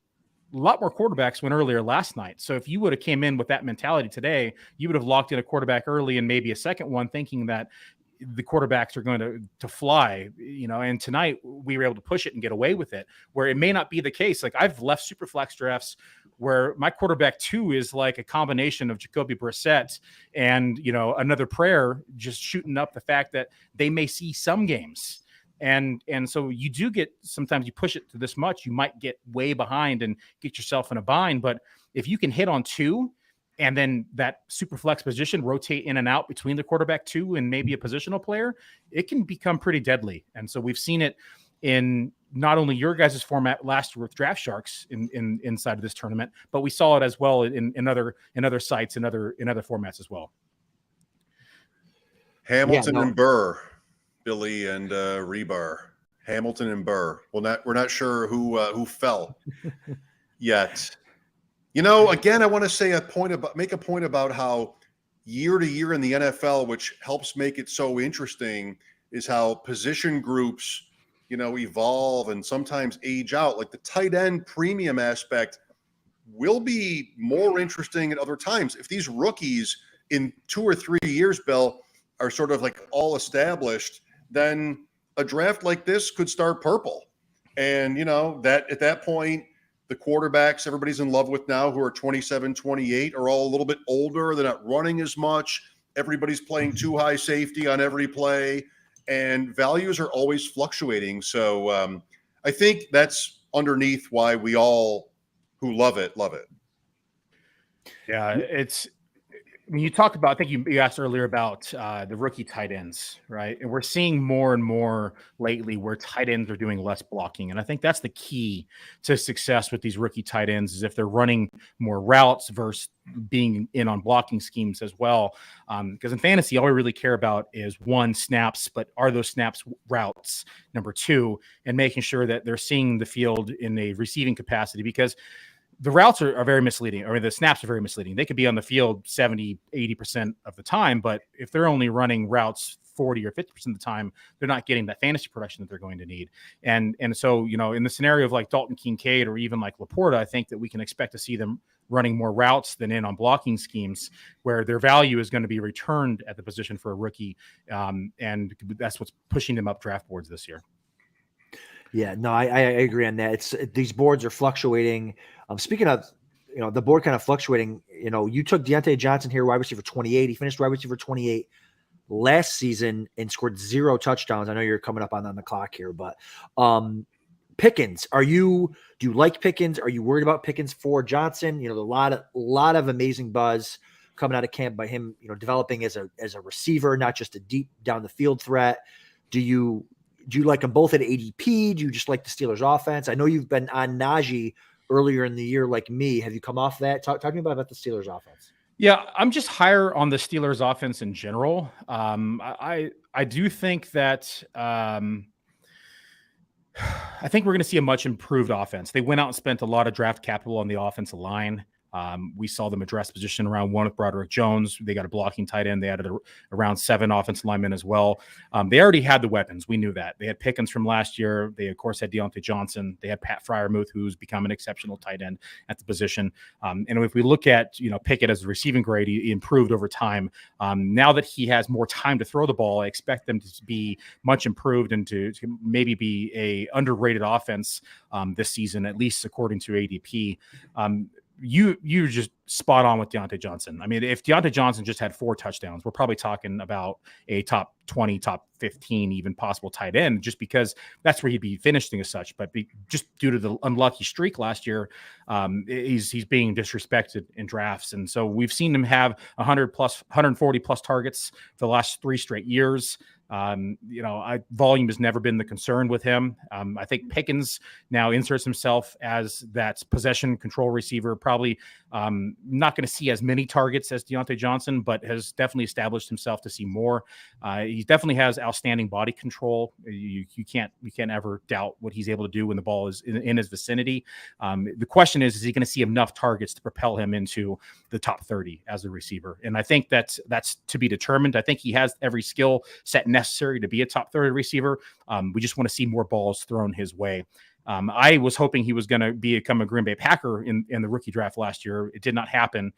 a lot more quarterbacks went earlier last night. So if you would have came in with that mentality today, you would have locked in a quarterback early and maybe a second one, thinking that the quarterbacks are going to fly, and tonight we were able to push it and get away with it, where it may not be the case. Like, I've left super flex drafts where my quarterback 2 is like a combination of Jacoby Brissett and, another prayer, just shooting up the fact that they may see some games. And so you do get, sometimes you push it to this much, you might get way behind and get yourself in a bind. But if you can hit on 2 and then that super flex position rotate in and out between the quarterback 2 and maybe a positional player, it can become pretty deadly. And so we've seen it in not only your guys' format last year with Draft Sharks in inside of this tournament, but we saw it as well in other sites, in other formats as well.
Hamilton and Burr. Billy and Hribar, Hamilton and Burr. Well, we're not sure who fell yet. Again, I want to say make a point about how year to year in the NFL, which helps make it so interesting, is how position groups, evolve and sometimes age out. Like the tight end premium aspect will be more interesting at other times. If these rookies in 2 or 3 years, Bill, are sort of like all established, then a draft like this could start purple. And, that at that point, the quarterbacks everybody's in love with now, who are 27, 28, are all a little bit older. They're not running as much. Everybody's playing too high safety on every play, and values are always fluctuating. So I think that's underneath why we all who love it, love it.
Yeah, when you talk about, I think you asked earlier about the rookie tight ends, right? And we're seeing more and more lately where tight ends are doing less blocking. And I think that's the key to success with these rookie tight ends, is if they're running more routes versus being in on blocking schemes as well. Because in fantasy, all we really care about is 1, snaps, but are those snaps routes? Number 2, and making sure that they're seeing the field in a receiving capacity, because the routes are very misleading, or the snaps are very misleading. They could be on the field 70, 80% of the time, but if they're only running routes 40 or 50% of the time, they're not getting that fantasy production that they're going to need. And so, in the scenario of like Dalton Kincaid or even like Laporta, I think that we can expect to see them running more routes than in on blocking schemes where their value is going to be returned at the position for a rookie. And that's what's pushing them up draft boards this year.
Yeah, no, I agree on that. These boards are fluctuating. Speaking of, the board kind of fluctuating, you took Deontay Johnson here, wide receiver 28. He finished wide receiver 28 last season and scored 0 touchdowns. I know you're coming up on the clock here, but Pickens, do you like Pickens? Are you worried about Pickens for Johnson? A lot of amazing buzz coming out of camp by him, developing as a receiver, not just a deep down the field threat. Do you like them both at ADP? Do you just like the Steelers offense? I know you've been on Najee earlier in the year like me. Have you come off that? Talk to me about the Steelers offense.
Yeah, I'm just higher on the Steelers offense in general. I do think that I think we're going to see a much improved offense. They went out and spent a lot of draft capital on the offensive line. We saw them address position around 1 with Broderick Jones. They got a blocking tight end. They added around 7 offensive linemen as well. They already had the weapons. We knew that. They had Pickens from last year. They, of course, had Deontay Johnson. They had Pat Freiermuth, who's become an exceptional tight end at the position. And if we look at, Pickett as a receiving grade, he improved over time. Now that he has more time to throw the ball, I expect them to be much improved and to maybe be a underrated offense this season, at least according to ADP. You're just spot on with Deontay Johnson. I mean, if Deontay Johnson just had 4 touchdowns, we're probably talking about a top 20, top 15, even possible tight end, just because that's where he'd be finishing as such. But just due to the unlucky streak last year, he's being disrespected in drafts. And so we've seen him have 140 plus targets for the last 3 straight years. Volume has never been the concern with him. I think Pickens now inserts himself as that possession control receiver, probably not going to see as many targets as Deontay Johnson, but has definitely established himself to see more. He definitely has outstanding body control. You can't ever doubt what he's able to do when the ball is in his vicinity. The question is he going to see enough targets to propel him into the top 30 as a receiver? And I think that's to be determined. I think he has every skill set necessary to be a top 30 receiver. We just want to see more balls thrown his way. I was hoping he was going to become a Green Bay Packer in the rookie draft last year. It did not happen,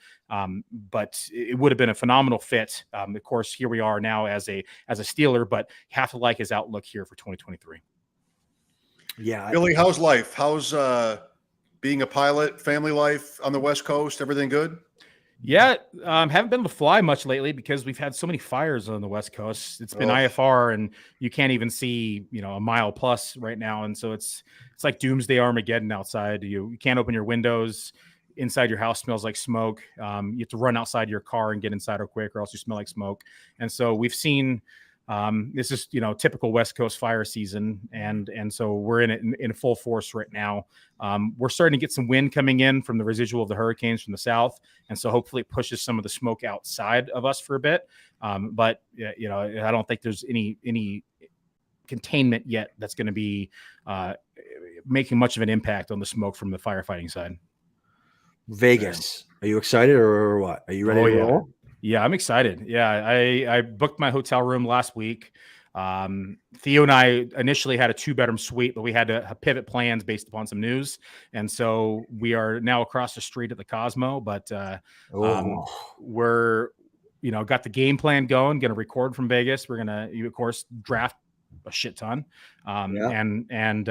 but it would have been a phenomenal fit. Of course, here we are now as a Steeler, but you have to like his outlook here for 2023.
Yeah.
Billy, how's life? How's being a pilot, family life on the West Coast? Everything good?
Yeah, haven't been able to fly much lately because we've had so many fires on the West Coast. It's been IFR, and you can't even see, a mile plus right now. And so it's like doomsday Armageddon outside. You can't open your windows. Inside your house smells like smoke. You have to run outside your car and get inside real quick, or else you smell like smoke. And so we've seen this is typical West Coast fire season, and so we're in it in full force right now. We're starting to get some wind coming in from the residual of the hurricanes from the south, and so hopefully it pushes some of the smoke outside of us for a bit. But I don't think there's any containment yet that's going to be making much of an impact on the smoke from the firefighting side.
Vegas, are you excited or what? Are you ready to roll?
Yeah, I'm excited. Yeah, I booked my hotel room last week. Theo and I initially had a 2-bedroom suite, but we had to pivot plans based upon some news. And so we are now across the street at the Cosmo, but we're, got the game plan going, going to record from Vegas. We're going to, of course, draft a shit ton. And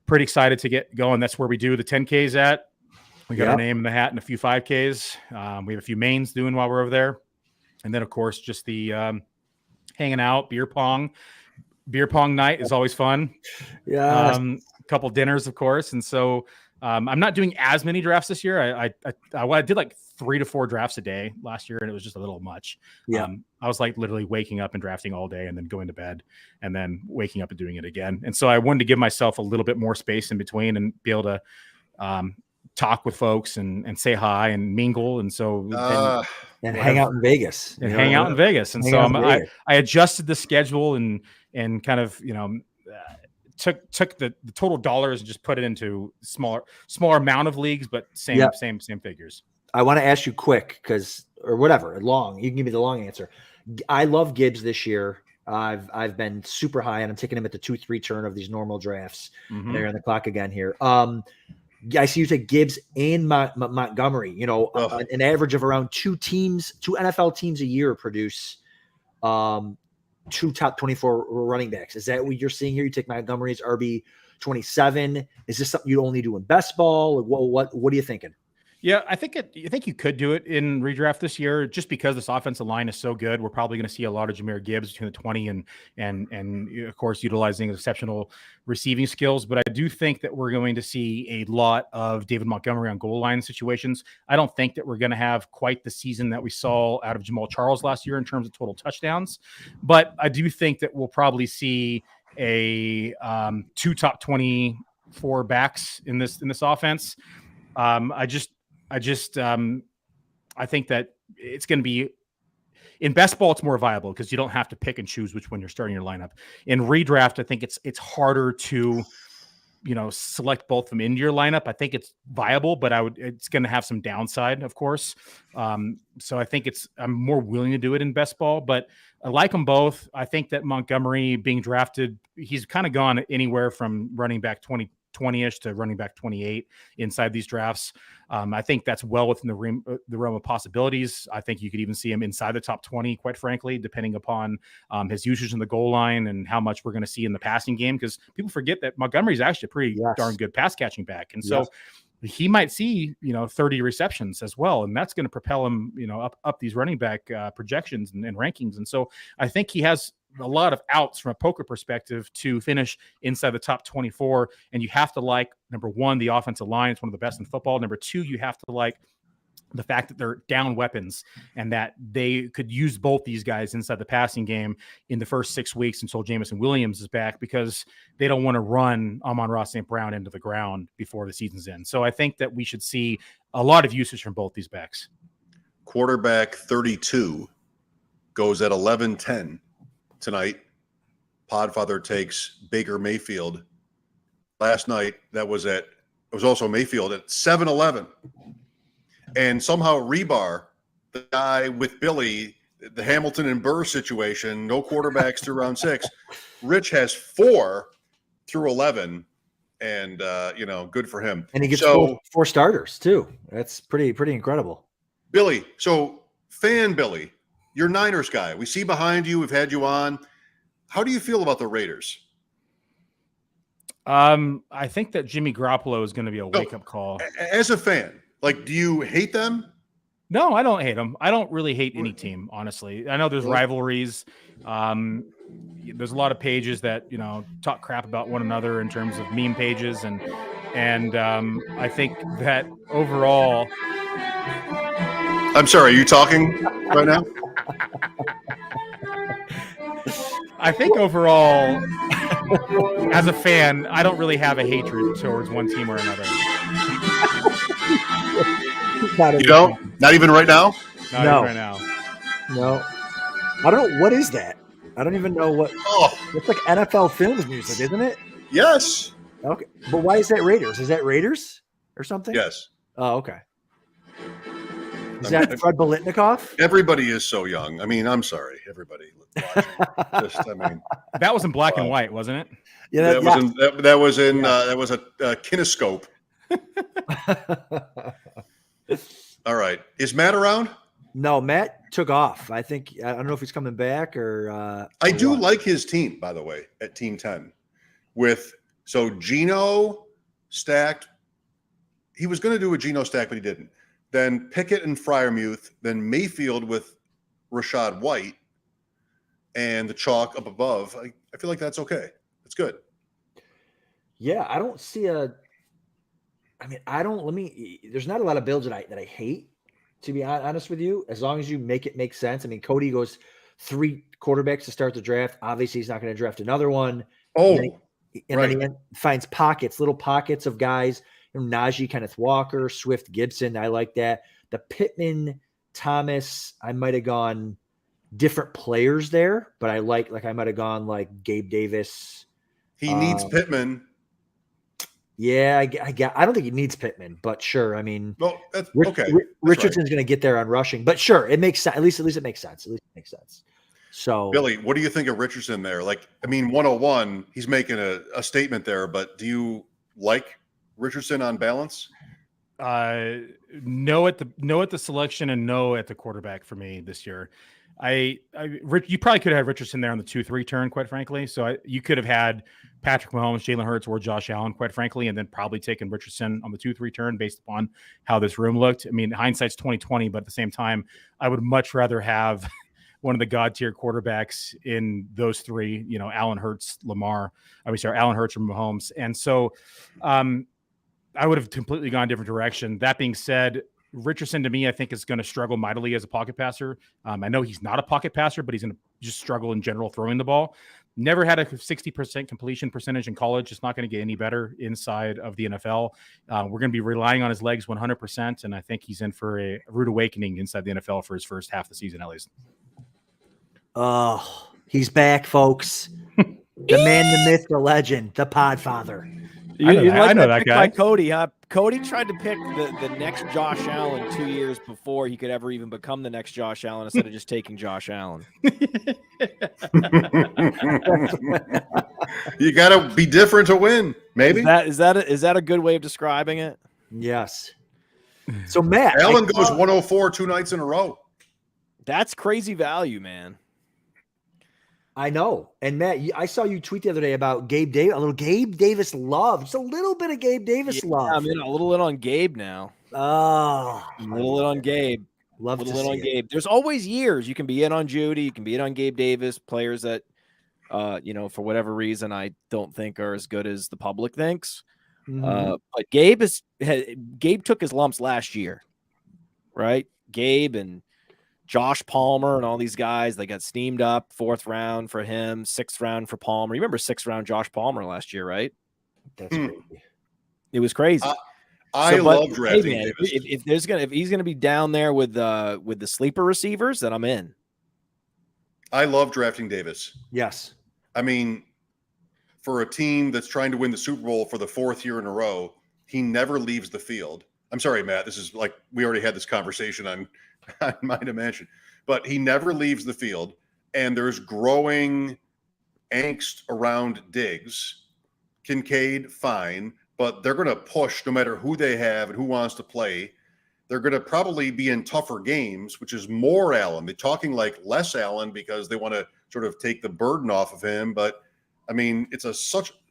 pretty excited to get going. That's where we do the 10Ks at. We got our name in the hat and a few 5Ks. We have a few mains doing while we're over there. And then, of course, just the hanging out, beer pong. Beer pong night is always fun.
Yeah.
A couple dinners, of course. And so I'm not doing as many drafts this year. I did like 3 to 4 drafts a day last year, and it was just a little much.
Yeah.
I was like literally waking up and drafting all day and then going to bed and then waking up and doing it again. And so I wanted to give myself a little bit more space in between and be able to talk with folks and say hi and mingle. And so
and hang out in Vegas.
And hang out in Vegas. And so I adjusted the schedule and kind of, took the total dollars and just put it into smaller amount of leagues, but same figures.
I want to ask you quick or whatever, long. You can give me the long answer. I love Gibbs this year. I've been super high, and I'm taking him at the 2-3 turn of these normal drafts. And they're on the clock again here. I see you take Gibbs and Montgomery. An average of around two NFL teams a year produce 2 top 24 running backs. Is that what you're seeing here? You take Montgomery's RB 27. Is this something you only do in best ball? What are you thinking?
Yeah, I think you could do it in redraft this year just because this offensive line is so good. We're probably going to see a lot of Jahmyr Gibbs between the 20 and of course utilizing exceptional receiving skills. But I do think that we're going to see a lot of David Montgomery on goal line situations. I don't think that we're going to have quite the season that we saw out of Jamal Charles last year in terms of total touchdowns. But I do think that we'll probably see a 2 top 24 backs in this offense. I think that it's going to be in best ball. It's more viable because you don't have to pick and choose which one you're starting your lineup. In redraft, I think it's harder to, select both of them into your lineup. I think it's viable, but it's going to have some downside, of course. So I think I'm more willing to do it in best ball, but I like them both. I think that Montgomery being drafted, he's kind of gone anywhere from running back 20-ish to running back 28 inside these drafts. I think that's well within the realm of possibilities. I think you could even see him inside the top 20, quite frankly, depending upon his usage in the goal line and how much we're going to see in the passing game, because people forget that Montgomery is actually a pretty darn good pass catching back. And so he might see, 30 receptions as well. And that's going to propel him, up these running back projections and rankings. And so I think he has a lot of outs from a poker perspective to finish inside the top 24. And you have to like, number one, the offensive line is one of the best in football. Number two, you have to like the fact that they're down weapons and that they could use both these guys inside the passing game in the first 6 weeks until Jameson Williams is back, because they don't want to run Amon-Ra St. Brown into the ground before the season's in. So I think that we should see a lot of usage from both these backs.
Quarterback 32 goes at 11-10 tonight. Podfather takes Baker Mayfield. Last night, it was also Mayfield at 7-11. And somehow Hribar, the guy with Billy, the Hamilton and Burr situation, no quarterbacks through round 6. Rich has 4 through 11, and good for him.
And he gets four starters too. That's pretty incredible.
Billy, so fan Billy, you're Niners guy. We see behind you. We've had you on. How do you feel about the Raiders?
I think that Jimmy Garoppolo is going to be a wake-up call.
As a fan, do you hate them?
No, I don't hate them. I don't really hate any team, honestly. I know there's rivalries. There's a lot of pages that, talk crap about one another in terms of meme pages. And I think that overall...
I'm sorry, are you talking right now?
I think overall, as a fan, I don't really have a hatred towards one team or another.
You don't? Not even right now?
Not even right now.
No. I don't know. What is that? I don't even know what.
Oh,
it's like NFL Films music, isn't it?
Yes.
Okay. But why is that Raiders? Is that Raiders or something?
Yes.
Oh, okay. Is that Fred Biletnikoff?
Everybody is so young. I mean, I'm sorry, everybody.
That was in black and white, wasn't it?
Yeah,
that was a kinescope. All right. Is Matt around?
No, Matt took off. I don't know if he's coming back or.
I do like his team, by the way, at Team 10. Geno stacked. He was going to do a Geno stack, but he didn't. Then Pickett and Freiermuth, then Mayfield with Rashad White, and the chalk up above. I feel like that's okay. That's good.
Yeah, I don't see there's not a lot of builds that I hate, to be honest with you, as long as you make it make sense. I mean, Cody goes 3 quarterbacks to start the draft. Obviously, he's not going to draft another one.
Oh,
then he finds little pockets of guys. Najee, Kenneth Walker, Swift, Gibson. I like that. The Pittman, Thomas, I might have gone different players there, but I might have gone like Gabe Davis,
He needs Pittman.
Yeah, I don't think he needs Pittman, but sure. I mean,
No, that's okay.
Richardson's going to get there on rushing, but sure, it makes sense. At least it makes sense. At least it makes sense. So,
Billy, what do you think of Richardson there? Like, I mean, 101, he's making a statement there, but do you like Richardson on balance?
No at the selection and no at the quarterback for me this year. You probably could have had Richardson there on the 2-3 turn, quite frankly. So you could have had Patrick Mahomes, Jalen Hurts, or Josh Allen, quite frankly, and then probably taken Richardson on the 2-3 turn based upon how this room looked. I mean, hindsight's 2020, but at the same time, I would much rather have one of the god tier quarterbacks in those three. You know, Allen Hurts, Allen Hurts or Mahomes, and so I would have completely gone a different direction. That being said, Richardson to me, I think is going to struggle mightily as a pocket passer. I know he's not a pocket passer, but he's going to just struggle in general throwing the ball. Never had a 60% completion percentage in college. It's not going to get any better inside of the NFL. We're going to be relying on his legs 100%, and I think he's in for a rude awakening inside the NFL for his first half of the season, at least.
Oh, he's back, folks. The man, the myth, the legend, the Podfather.
I know that guy.
By Cody, huh? Cody tried to pick the next Josh Allen 2 years before he could ever even become the next Josh Allen instead of just taking Josh Allen.
You got to be different to win. Maybe
Is that a good way of describing it?
Yes. So Matt,
Allen goes 104 2 nights in a row.
That's crazy value, man.
I know. And Matt, I saw you tweet the other day about Gabe Davis, a little Gabe Davis love. Just a little bit of Gabe Davis love.
I'm in a little bit on Gabe now.
Oh,
A little bit on Gabe.
Love
A
to
little
see
on
it.
Gabe. There's always years you can be in on Judy, you can be in on Gabe Davis, players that for whatever reason I don't think are as good as the public thinks.
Mhm.
But Gabe took his lumps last year, right? Gabe and Josh Palmer and all these guys, they got steamed up. 4th round for him, 6th round for Palmer. You remember 6th round Josh Palmer last year, right?
That's crazy.
It was crazy.
I love drafting
man,
Davis.
if he's gonna be down there with the sleeper receivers, then I'm in.
I love drafting Davis.
Yes.
I mean, for a team that's trying to win the Super Bowl for the 4th year in a row, he never leaves the field. I'm sorry, Matt. This is like we already had this conversation on my dimension, but he never leaves the field. And there's growing angst around Diggs. Kincaid, fine, but they're going to push no matter who they have and who wants to play. They're going to probably be in tougher games, which is more Allen. They're talking like less Allen because they want to sort of take the burden off of him. But I mean, it's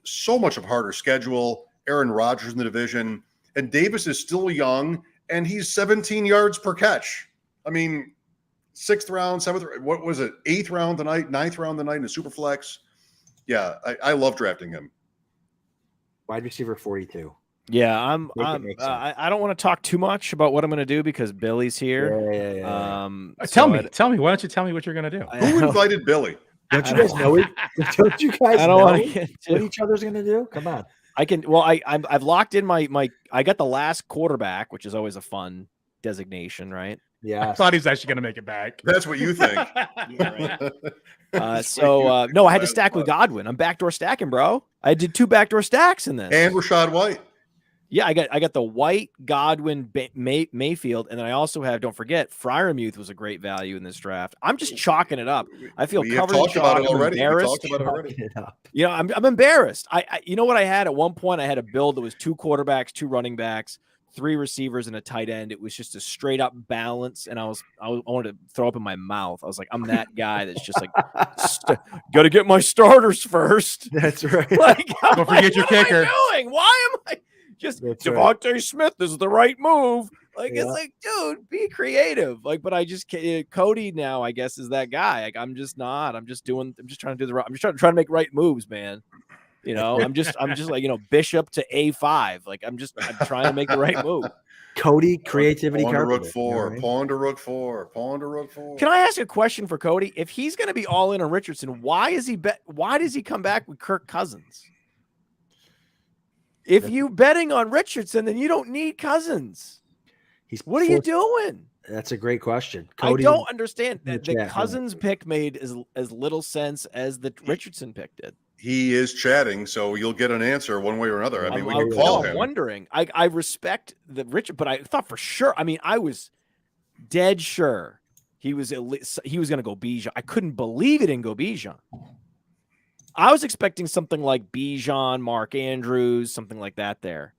so much of a harder schedule. Aaron Rodgers in the division, and Davis is still young, and he's 17 yards per catch. I mean, 6th round, 7th, what was it? 8th round tonight, 9th round tonight in the super flex. Yeah, I love drafting him.
Wide receiver 42.
Yeah, I don't want to talk too much about what I'm going to do because Billy's here.
Yeah.
Tell me. Why don't you tell me what you're going to do?
Who invited Billy?
Don't you guys know it? Don't you guys
I don't
know
want to get
what each other's going to do? Come on.
I can. Well, I've locked in my. I got the last quarterback, which is always a fun designation, right?
I
Yeah.
thought he was actually going to make it back.
That's what you think.
No, I had to stack with Godwin. I'm backdoor stacking, bro. I did 2 backdoor stacks in this.
And Rashad White.
Yeah, I got the White, Godwin, Mayfield, and then I also have, don't forget, Freiermuth was a great value in this draft. I'm just chalking it up. I feel
We have
covered in
talked about
chalk.
it
I'm
already. We
embarrassed.
talked about it already.
It up.
You know, I'm embarrassed. I you know what I had at one point? I had a build that was 2 quarterbacks, 2 running backs, 3 receivers, and a tight end. It was just a straight up balance, and I wanted to throw up in my mouth. I was like, I'm that guy that's just like, got to get my starters first.
That's right.
Like,
Don't forget your
what am I
kicker.
doing? Why am I just
That's
Devontae Smith is the right move? Like,
Yeah.
it's like, dude, be creative. Like, but I just can't. Cody now, I guess, is that guy. Like, I'm just not. I'm just trying to do the right. I'm just trying to make right moves, man. You know, I'm just like, Bishop to A5. Like, I'm trying to make the right move.
Cody, creativity
Pawn to rook
Carpenter,
4.
you know what I mean?
Pawn to rook 4. Pawn to rook 4.
Can I ask a question for Cody? If he's going to be all in on Richardson, why does he come back with Kirk Cousins? If you betting on Richardson, then you don't need Cousins. What are you doing?
That's a great question. Cody,
I don't understand.
in the
The
chat,
Cousins pick made as little sense as the Richardson pick did.
he is chatting, so you'll get an answer one way or another. I mean, we can
I'm
call him.
wondering. I respect the Richard, but I thought for sure. I mean, I was dead sure he was going to go Bijan. I couldn't believe he didn't go Bijan. I was expecting something like Bijan, Mark Andrews, something like that there.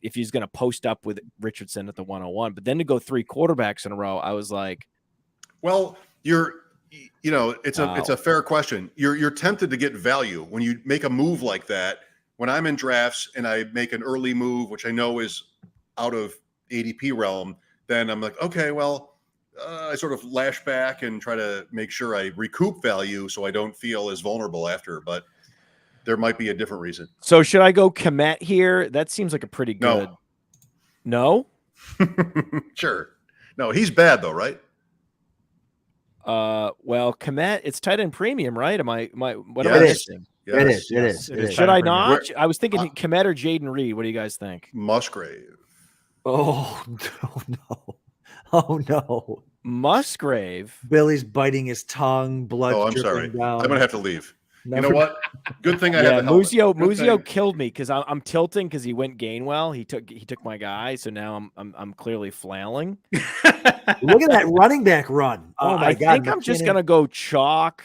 If he's going to post up with Richardson at the 101, but then to go 3 quarterbacks in a row, I was like,
well, it's a fair question. You're tempted to get value when you make a move like that. When I'm in drafts and I make an early move, which I know is out of ADP realm, then I'm like, okay, well, I sort of lash back and try to make sure I recoup value so I don't feel as vulnerable after. But there might be a different reason.
So should I go Komet here? That seems like a pretty good. No?
Sure. No, he's bad though, right?
Well, Komet, it's tight end premium, right? Am I what am
Yes.
I missing?
Yes.
It is.
Should I
premium.
not? I was thinking Komet or Jaden Reed. What do you guys think?
Musgrave.
Oh no. Oh no.
Musgrave.
Billy's biting his tongue, blood
Oh, I'm
dripping
sorry.
down.
I'm gonna have to leave. You
Never-
know what? Good thing I
Yeah,
have the helmet. Good
Muzio
thing.
killed me because I'm tilting because he went Gainwell. He took my guy, so now I'm clearly flailing.
Look at that running back run. Oh my
I
god.
think I'm just
McKinnon.
gonna go chalk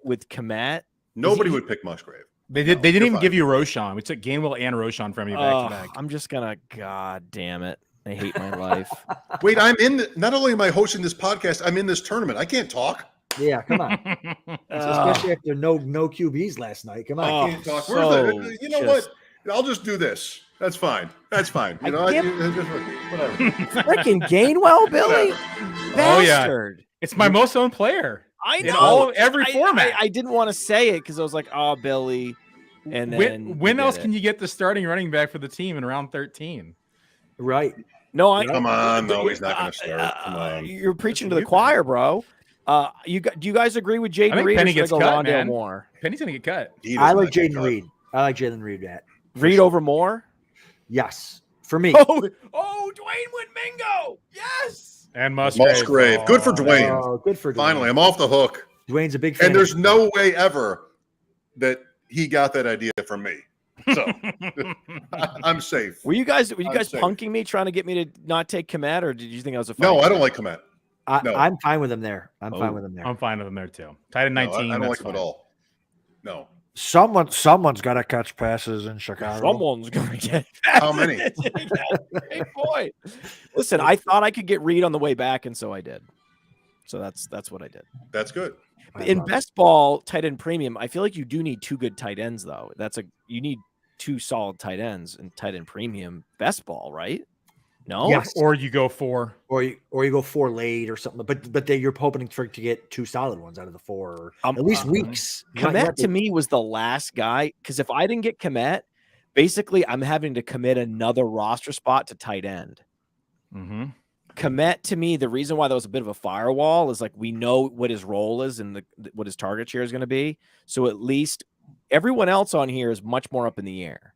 with Komet.
Nobody would pick Musgrave.
They didn't
you're
even
fine.
give you Roshan. We took Gainwell and Roshan from you back to back.
I'm just gonna. God damn it! I hate my life.
Wait, not only am I hosting this podcast, I'm in this tournament. I can't talk.
Yeah, come on. Especially after no QBs last night. Come on.
Oh,
I can't talk.
so
You know what? I'll just do this. That's fine. That's fine. You
I
know,
can't-
whatever.
Freaking Gainwell, Billy.
Oh, yeah.
Bastard.
It's my most owned player.
I
In
know.
every format.
I didn't want to say it because I was like, oh, Billy. And then
When else can you get the starting running back for the team in round 13?
Right.
No, I
Come on, no, he's not going to start. Come on.
You're preaching to the choir, bro. Do you guys agree with
I
Jaden
think
Reed?
Penny
Or should I
gets
go
cut,
Rondale
man.
Moore?
Penny's going to get cut.
He
I
does
like
not get
Jaden
cut.
Reed. I like Jalen Reed that.
Reed over Moore?
Yes. For me.
Oh, Dwayne went Mingo. Yes.
And Musgrave.
Musgrave. Good for Dwayne.
Oh, good for Dwayne.
Finally, I'm off the hook.
Dwayne's a big fan.
And there's no way ever that he got that idea from me. So I'm safe.
Were you guys
safe.
punking me, trying to get me to not take Komet, or did you think I was a
No,
fight?
I don't like Komet. No.
I'm fine with him there. I'm fine with him there.
I'm fine with him there too. Tight end 19.
No, I don't like
that's
him at
fine.
all. No.
Someone's got to catch passes in Chicago.
Someone's going to get
How many?
Great point. Listen, I thought I could get Reed on the way back, and so I did. So that's what I did.
That's good.
In best ball tight end premium, I feel like you do need 2 good tight ends, though. You need 2 solid tight ends in tight end premium best ball, right? No.
Yes.
Or you go 4.
Or you go 4 late or something, but you're hoping to get 2 solid ones out of the 4, or at least weeks.
Komet to me was the last guy, because if I didn't get Komet, basically I'm having to commit another roster spot to tight end.
Mm-hmm.
Komet to me, the reason why that was a bit of a firewall is like we know what his role is and what his target share is going to be. So at least everyone else on here is much more up in the air.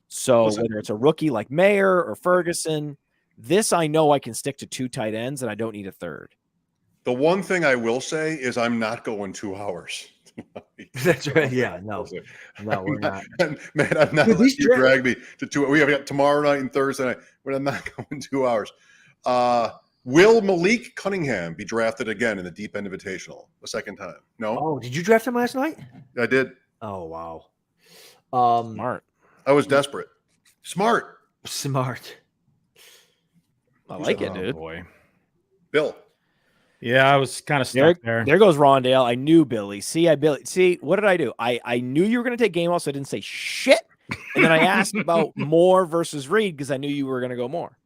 So whether it's a rookie like Mayer or Ferguson, this I know I can stick to 2 tight ends and I don't need a third.
The one thing I will say is I'm not going 2 hours.
That's right. Yeah. No, we're not.
Man, I'm not
Dude,
letting
these
you drag me to 2. We have got tomorrow night and Thursday night, but I'm not going 2 hours. Will Malik Cunningham be drafted again in the Deep End Invitational a second time? No,
Oh, did you draft him last night?
I did.
Oh wow.
Smart.
I was desperate. Smart.
I like it,
Oh,
dude.
boy.
Bill.
Yeah, I was kind of stuck there.
There goes Rondale. I knew Billy. See, what did I do? I knew you were going to take Gainwell, so I didn't say shit. And then I asked about Moore versus Reed because I knew you were going to go Moore.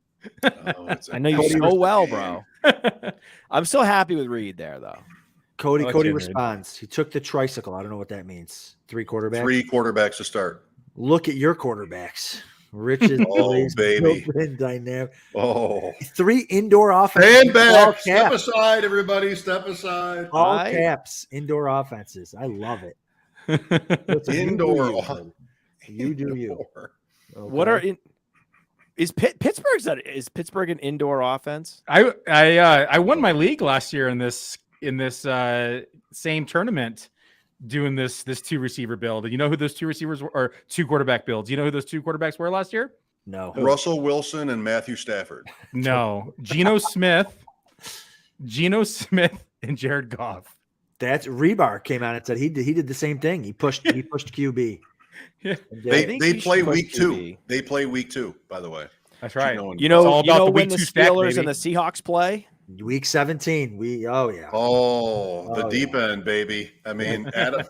I know you so well, bro. I'm still happy with Reed there, though.
Cody
Okay, Reed.
responds. He took the tricycle. I don't know what that means. 3 quarterbacks.
3 quarterbacks to start.
Look at your quarterbacks. Rich's
baby.
dynamic.
Oh.
3 indoor offenses.
Stand
All
back. Step
caps.
aside, everybody. Step aside.
All
Right.
caps. Indoor offenses. I love it. Listen,
Indoor.
You do you.
What are is Pittsburgh an indoor offense?
I won my league last year in this same tournament doing this 2-receiver build. And you know who those 2 receivers were, or 2 quarterback builds? You know who those 2 quarterbacks were last year?
No.
Russell Wilson and Matthew Stafford.
No, Geno Smith, and Jared Goff.
That's Hribar came out and said he did the same thing. He pushed QB.
Yeah.
They play
push
week 2.
QB.
They play week 2, by the way.
That's right.
You know
all about the
when
week
the
2 stack,
Steelers
baby.
and the Seahawks play?
Week 17. The
Deep end, baby. I mean, Adam,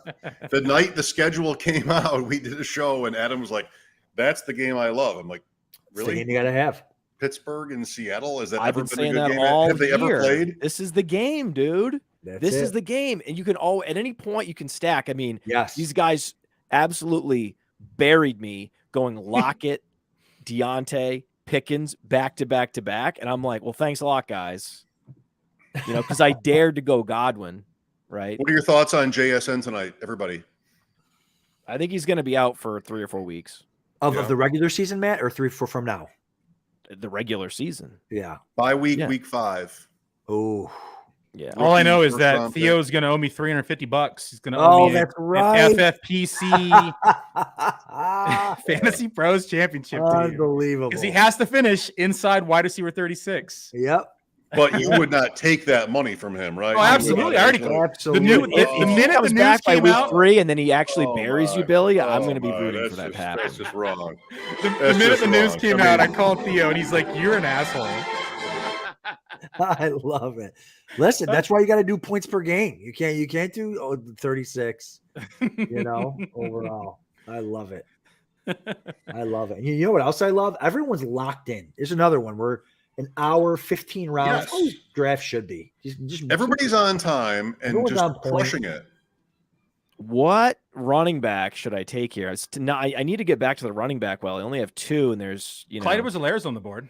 the night the schedule came out, we did a show and Adam was like, "That's the game I love." I'm like,
Really?
"Really?
You got to have.
Pittsburgh and Seattle? Is that
I've
ever
been
been a
saying
good
that
game?
all
Have they
year.
ever played?"
This is the game, dude. This is the game, and you can at any point you can stack. I mean,
Yes.
these guys absolutely buried me going Lockett, Deontay, Pickens back to back to back, and I'm like, well, thanks a lot, guys. You know, because I dared to go Godwin, right?
What are your thoughts on JSN tonight, everybody?
I think he's going to be out for 3 or 4 weeks.
Of the regular season, Matt, or 3-4 from now?
The regular season.
Yeah.
Bye week,
Yeah.
week 5.
Oh.
Yeah.
All I know is
First
that
round pick.
Theo's going to owe me $350. He's going to owe me
that's
an
right.
FFPC Fantasy Pros Championship.
Unbelievable.
Because he has to finish inside wide receiver 36.
Yep.
But you would not take that money from him, right?
Oh, absolutely. I already-
Absolutely.
The
If he
minute
comes
the news
back by
came
week
out-
3 and then he actually
Oh,
buries you,
my.
Billy, I'm
Oh,
going to be
my.
rooting
That's
for that
just-
to happen.
That's just wrong.
The
That's
minute
just
the news
wrong.
came
I
out, I
mean-
called Theo and he's like, "You're an asshole."
I love it. Listen, that's why you got to do points per game. You can't do 36, overall. I love it. I love it. And you know what else I love? Everyone's locked in. There's another one where an hour, 15 rounds.
Yes.
Draft should be. Just
Everybody's on time and
Everyone's
just
on point.
crushing it.
What running back should I take here? I need to get back to the running back. Well, I only have 2, and there's
Clyde Edwards-Helaire's on the board.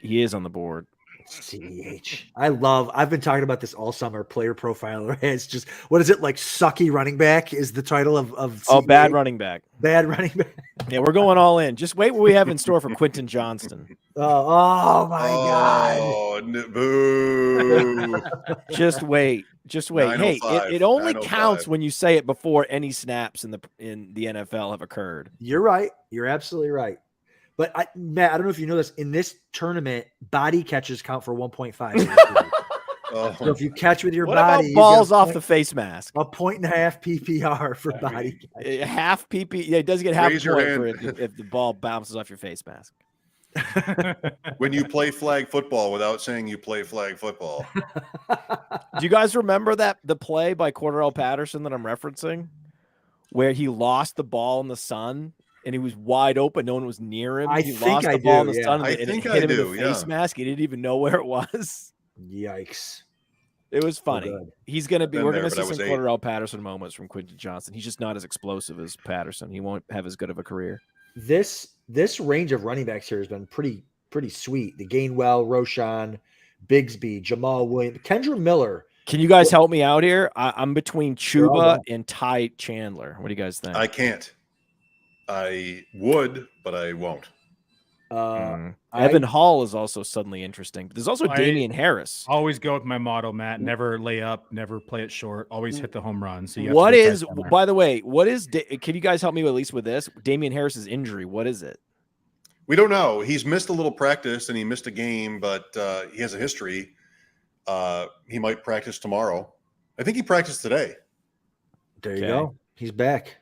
he is on the board.
CH. I've been talking about this all summer. Player Profiler. It's just, what is it, like sucky running back is the title of
Bad
CH?
running back.
Bad running back.
Yeah, we're going all in. Just wait what we have in store for Quentin Johnston.
Oh my God.
Oh, boo.
Just wait. Hey,
905,
it only
905.
counts when you say it before any snaps in the NFL have occurred.
You're right. You're absolutely right. But Matt, I don't know if you know this. In this tournament, body catches count for 1.5.
Oh.
So if you catch with your
What
body,
about
you
balls
get a
off
point-
the face mask?
a 1.5 PPR for body catch.
Half PP. Yeah, it does get half a
Raise your
point
hand.
for if the ball bounces off your face mask.
When you play flag football without saying you play flag football.
Do you guys remember the play by Cordarrelle Patterson that I'm referencing, where he lost the ball in the sun and he was wide open, no one was near him?
I
He
think
lost
I
the ball
do,
in the
yeah.
sun and
I
it
think
hit
I
him in
do,
the face
yeah.
mask. He didn't even know where it was.
Yikes.
It was funny.
good.
He's gonna be.
Been
We're
there,
gonna
but I
see some
was 8.
Cordarrelle Patterson moments from Quentin Johnston. He's just not as explosive as Patterson. He won't have as good of a career.
This range of running backs here has been pretty sweet. The Gainwell, Roshan, Bigsby, Jamal Williams, Kendra Miller.
Can you guys help me out here? I'm between
They're all
Chuba
done.
and Ty Chandler. What do you guys think?
I can't. I would, but I won't.
Evan Hall is also suddennly interesting. But there's also Damian Harris.
Always go with my motto, Matt. Never lay up, never play it short. Always hit the home run. So
What is, by the way, can you guys help me at least with this? Damian Harris's injury. What is it?
We don't know. He's missed a little practice and he missed a game, but he has a history. He might practice tomorrow. I think he practiced today.
There you
Okay.
go. He's back.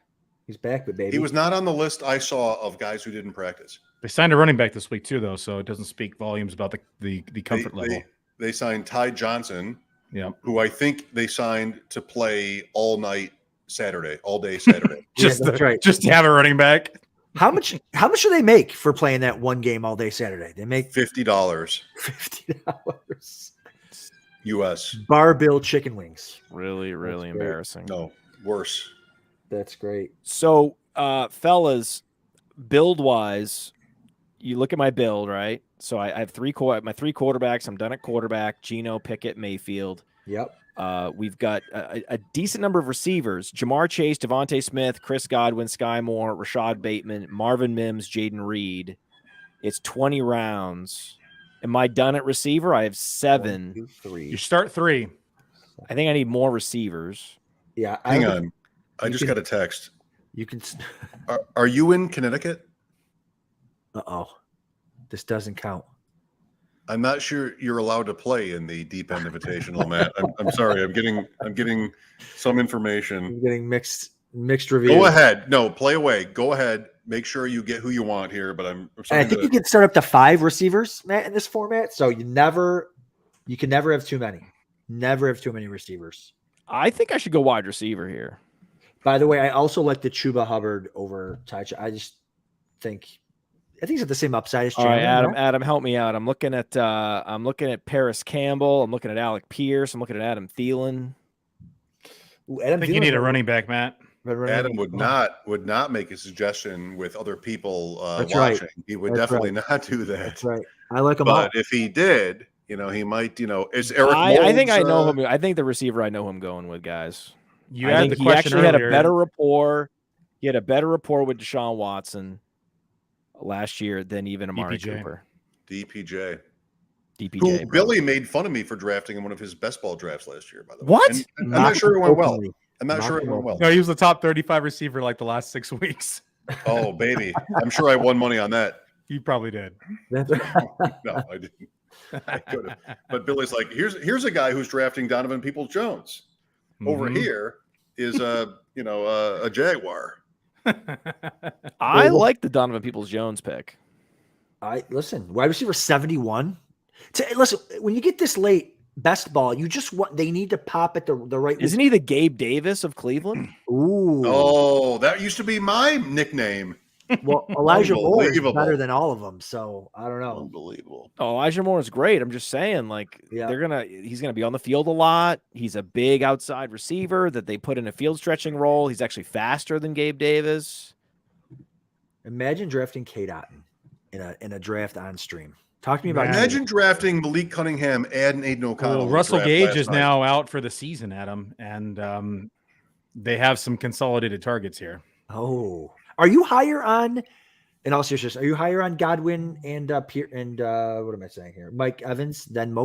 He's back, but baby.
He was not on the list I saw of guys who didn't practice.
They signed a running back this week too, though, so it doesn't speak volumes about the comfort level.
They signed Ty Johnson,
Yeah,
who I think they signed to play all day Saturday.
just
that's right.
just to have a running back.
How much do they make for playing that one game all day Saturday? They make
$50
$50.
US.
Bar bill chicken wings.
Really, really
That's great.
embarrassing.
No, worse.
That's great.
So, fellas, build wise, you look at my build, right? So I have my 3 quarterbacks. I'm done at quarterback: Geno, Pickett, Mayfield.
Yep.
We've got a decent number of receivers: Jamar Chase, Devontae Smith, Chris Godwin, Sky Moore, Rashad Bateman, Marvin Mims, Jaden Reed. It's 20 rounds. Am I done at receiver? I have 7.
1, 2, 3.
You start 3.
I think I need more receivers.
Yeah.
Hang on. I
you
just
can-
got a text.
You can.
Are you in Connecticut?
Uh-oh. This doesn't count.
I'm not sure you're allowed to play in the Deep End Invitational, Matt. I'm sorry. I'm getting some information.
I'm getting mixed reviews.
Go ahead. No, play away. Go ahead. Make sure you get who you want here. But I'm
And I think you can start up to 5 receivers, Matt, in this format. So you can never have too many. Never have too many receivers.
I think I should go wide receiver here.
By the way, I also like the Chuba Hubbard over Tycha. I think he's at the same upside as
All right,
Chandler.
Adam, help me out. I'm looking at Paris Campbell. I'm looking at Alec Pierce. I'm looking at Adam Thielen.
Ooh,
I think you need a running back, Matt.
Adam would not make a suggestion with other people
That's
watching.
right.
He would
That's
definitely
right.
not do that.
That's right. I like him all.
But if he did, he might. Is Eric?
I think I know
Moulds,
him. I think the receiver I know who I'm going with, guys.
You
I
had
think
the
he
question
actually had a
earlier.
better rapport. He had a better rapport with Deshaun Watson last year than even Amari
DPJ.
Cooper.
DPJ.
DPJ.
Who
bro.
Billy made fun of me for drafting in one of his best ball drafts last year, by the way.
What?
And I'm not sure it went well. I'm not
Knock
sure it
him
went
open.
well.
No, he was the top 35 receiver like the last 6 weeks.
Oh, baby. I'm sure I won money on that.
You probably did.
That's
No, I didn't. I could have. But Billy's like, here's a guy who's drafting Donovan Peoples-Jones. Over
Mhm.
here is a Jaguar.
I like the Donovan Peoples-Jones pick.
Listen, wide receiver 71. Listen, when you get this late, best ball, they need to pop at the right.
Isn't he the Gabe Davis of Cleveland?
Ooh.
Oh, that used to be my nickname.
Well, Elijah Moore is
Unbelievable.
better than all of them, so I don't know.
Unbelievable.
Oh, Elijah Moore is great. I'm just saying,
Yeah.
he's gonna be on the field a lot. He's a big outside receiver that they put in a field stretching role. He's actually faster than Gabe Davis.
Imagine drafting K. Dotton in a draft on stream. Talk to me about
Imagine drafting Malik Cunningham and Aiden O'Connell.
Well,
in the
Russell
draft
Gage
last
is
night.
now out for the season, Adam, and they have some consolidated targets here.
Oh, are you higher on? In all seriousness, are you higher on Godwin and what am I saying here? Mike Evans than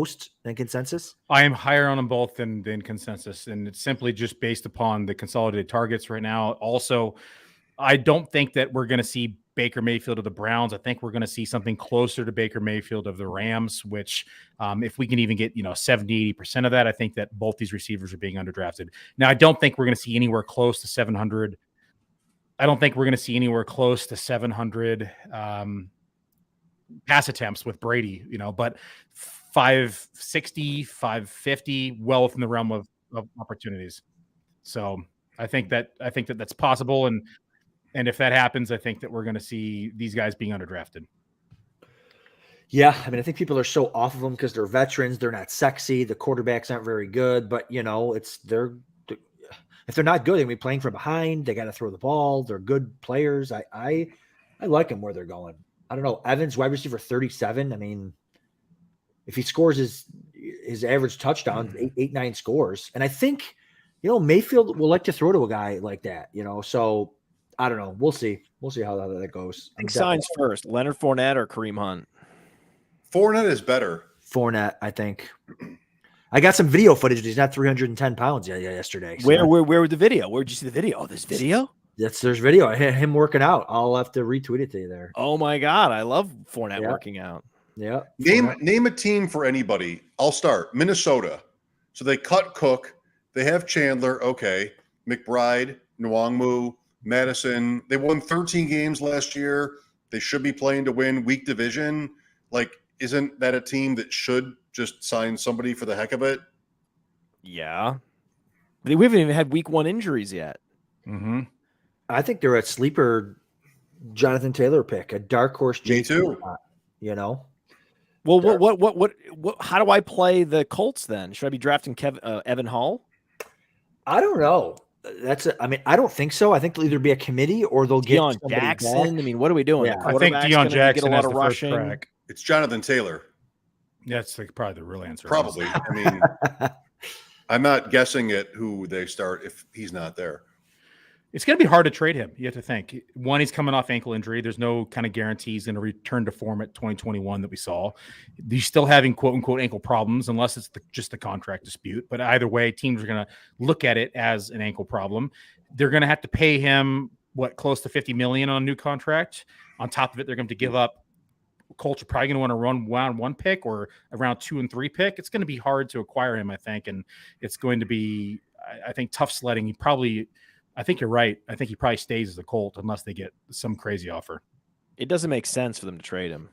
consensus?
I am higher on them both than consensus, and it's simply just based upon the consolidated targets right now. Also, I don't think that we're going to see Baker Mayfield of the Browns. I think we're going to see something closer to Baker Mayfield of the Rams, which if we can even get 70-80% of that, I think that both these receivers are being underdrafted. Now, I don't think we're going to see anywhere close to 700. I don't think we're going to see anywhere close to 700 pass attempts with Brady, but 560, 550, well within the realm of opportunities. So I think that's possible. And if that happens, I think that we're going to see these guys being underdrafted.
Yeah, I mean, I think people are so off of them because they're veterans. They're not sexy. The quarterbacks aren't very good, but if they're not good, they're gonna be playing from behind. They got to throw the ball. They're good players. I like them where they're going. I don't know. Evans, wide receiver 37. I mean, if he scores his average touchdown, 8-9 scores, and I think Mayfield will like to throw to a guy like that. So I don't know. We'll see. We'll see how that goes.
I think signs first: Leonard Fournette or Kareem Hunt.
Fournette is better.
Fournette, I think. I got some video footage. He's not 310 pounds yesterday. So
Where was the video? Where'd you see the video? Oh, this video?
there's video. Him working out. I'll have to retweet it to you there.
Oh my God, I love Fournette working out.
Yeah.
Name a team for anybody. I'll start. Minnesota. So they cut Cook. They have Chandler. Okay. McBride, Nwangwu, Madison. They won 13 games last year. They should be playing to win. Weak division. Isn't that a team that should just sign somebody for the heck of it?
Yeah. We haven't even had week 1 injuries yet.
Mm-hmm.
I think they're a sleeper Jonathan Taylor pick, a dark horse.
Me too.
Well, what? How do I play the Colts then? Should I be drafting Evan Hall?
I don't know. I don't think so. I think they'll either be a committee or they'll get
Deion Jackson.
back.
I mean, what are we doing?
Yeah.
The
I think
quarterback's
Deion
gonna
Jackson
get a lot
has
of
the first
rushing.
crack.
It's Jonathan Taylor.
That's probably the real answer.
Probably. I mean, I'm not guessing at who they start if he's not there.
It's going to be hard to trade him. You have to think. One, he's coming off ankle injury. There's no kind of guarantee he's going to return to form at 2021 that we saw. He's still having quote unquote ankle problems, unless it's just the contract dispute. But either way, teams are going to look at it as an ankle problem. They're going to have to pay him close to $50 million on a new contract. On top of it, they're going to give up. Colts are probably going to want to run round 1 pick or a round 2 and 3 pick. It's going to be hard to acquire him, I think, and it's going to be, I think, tough sledding. I think you're right. I think he probably stays as a Colt unless they get some crazy offer.
It doesn't make sense for them to trade him.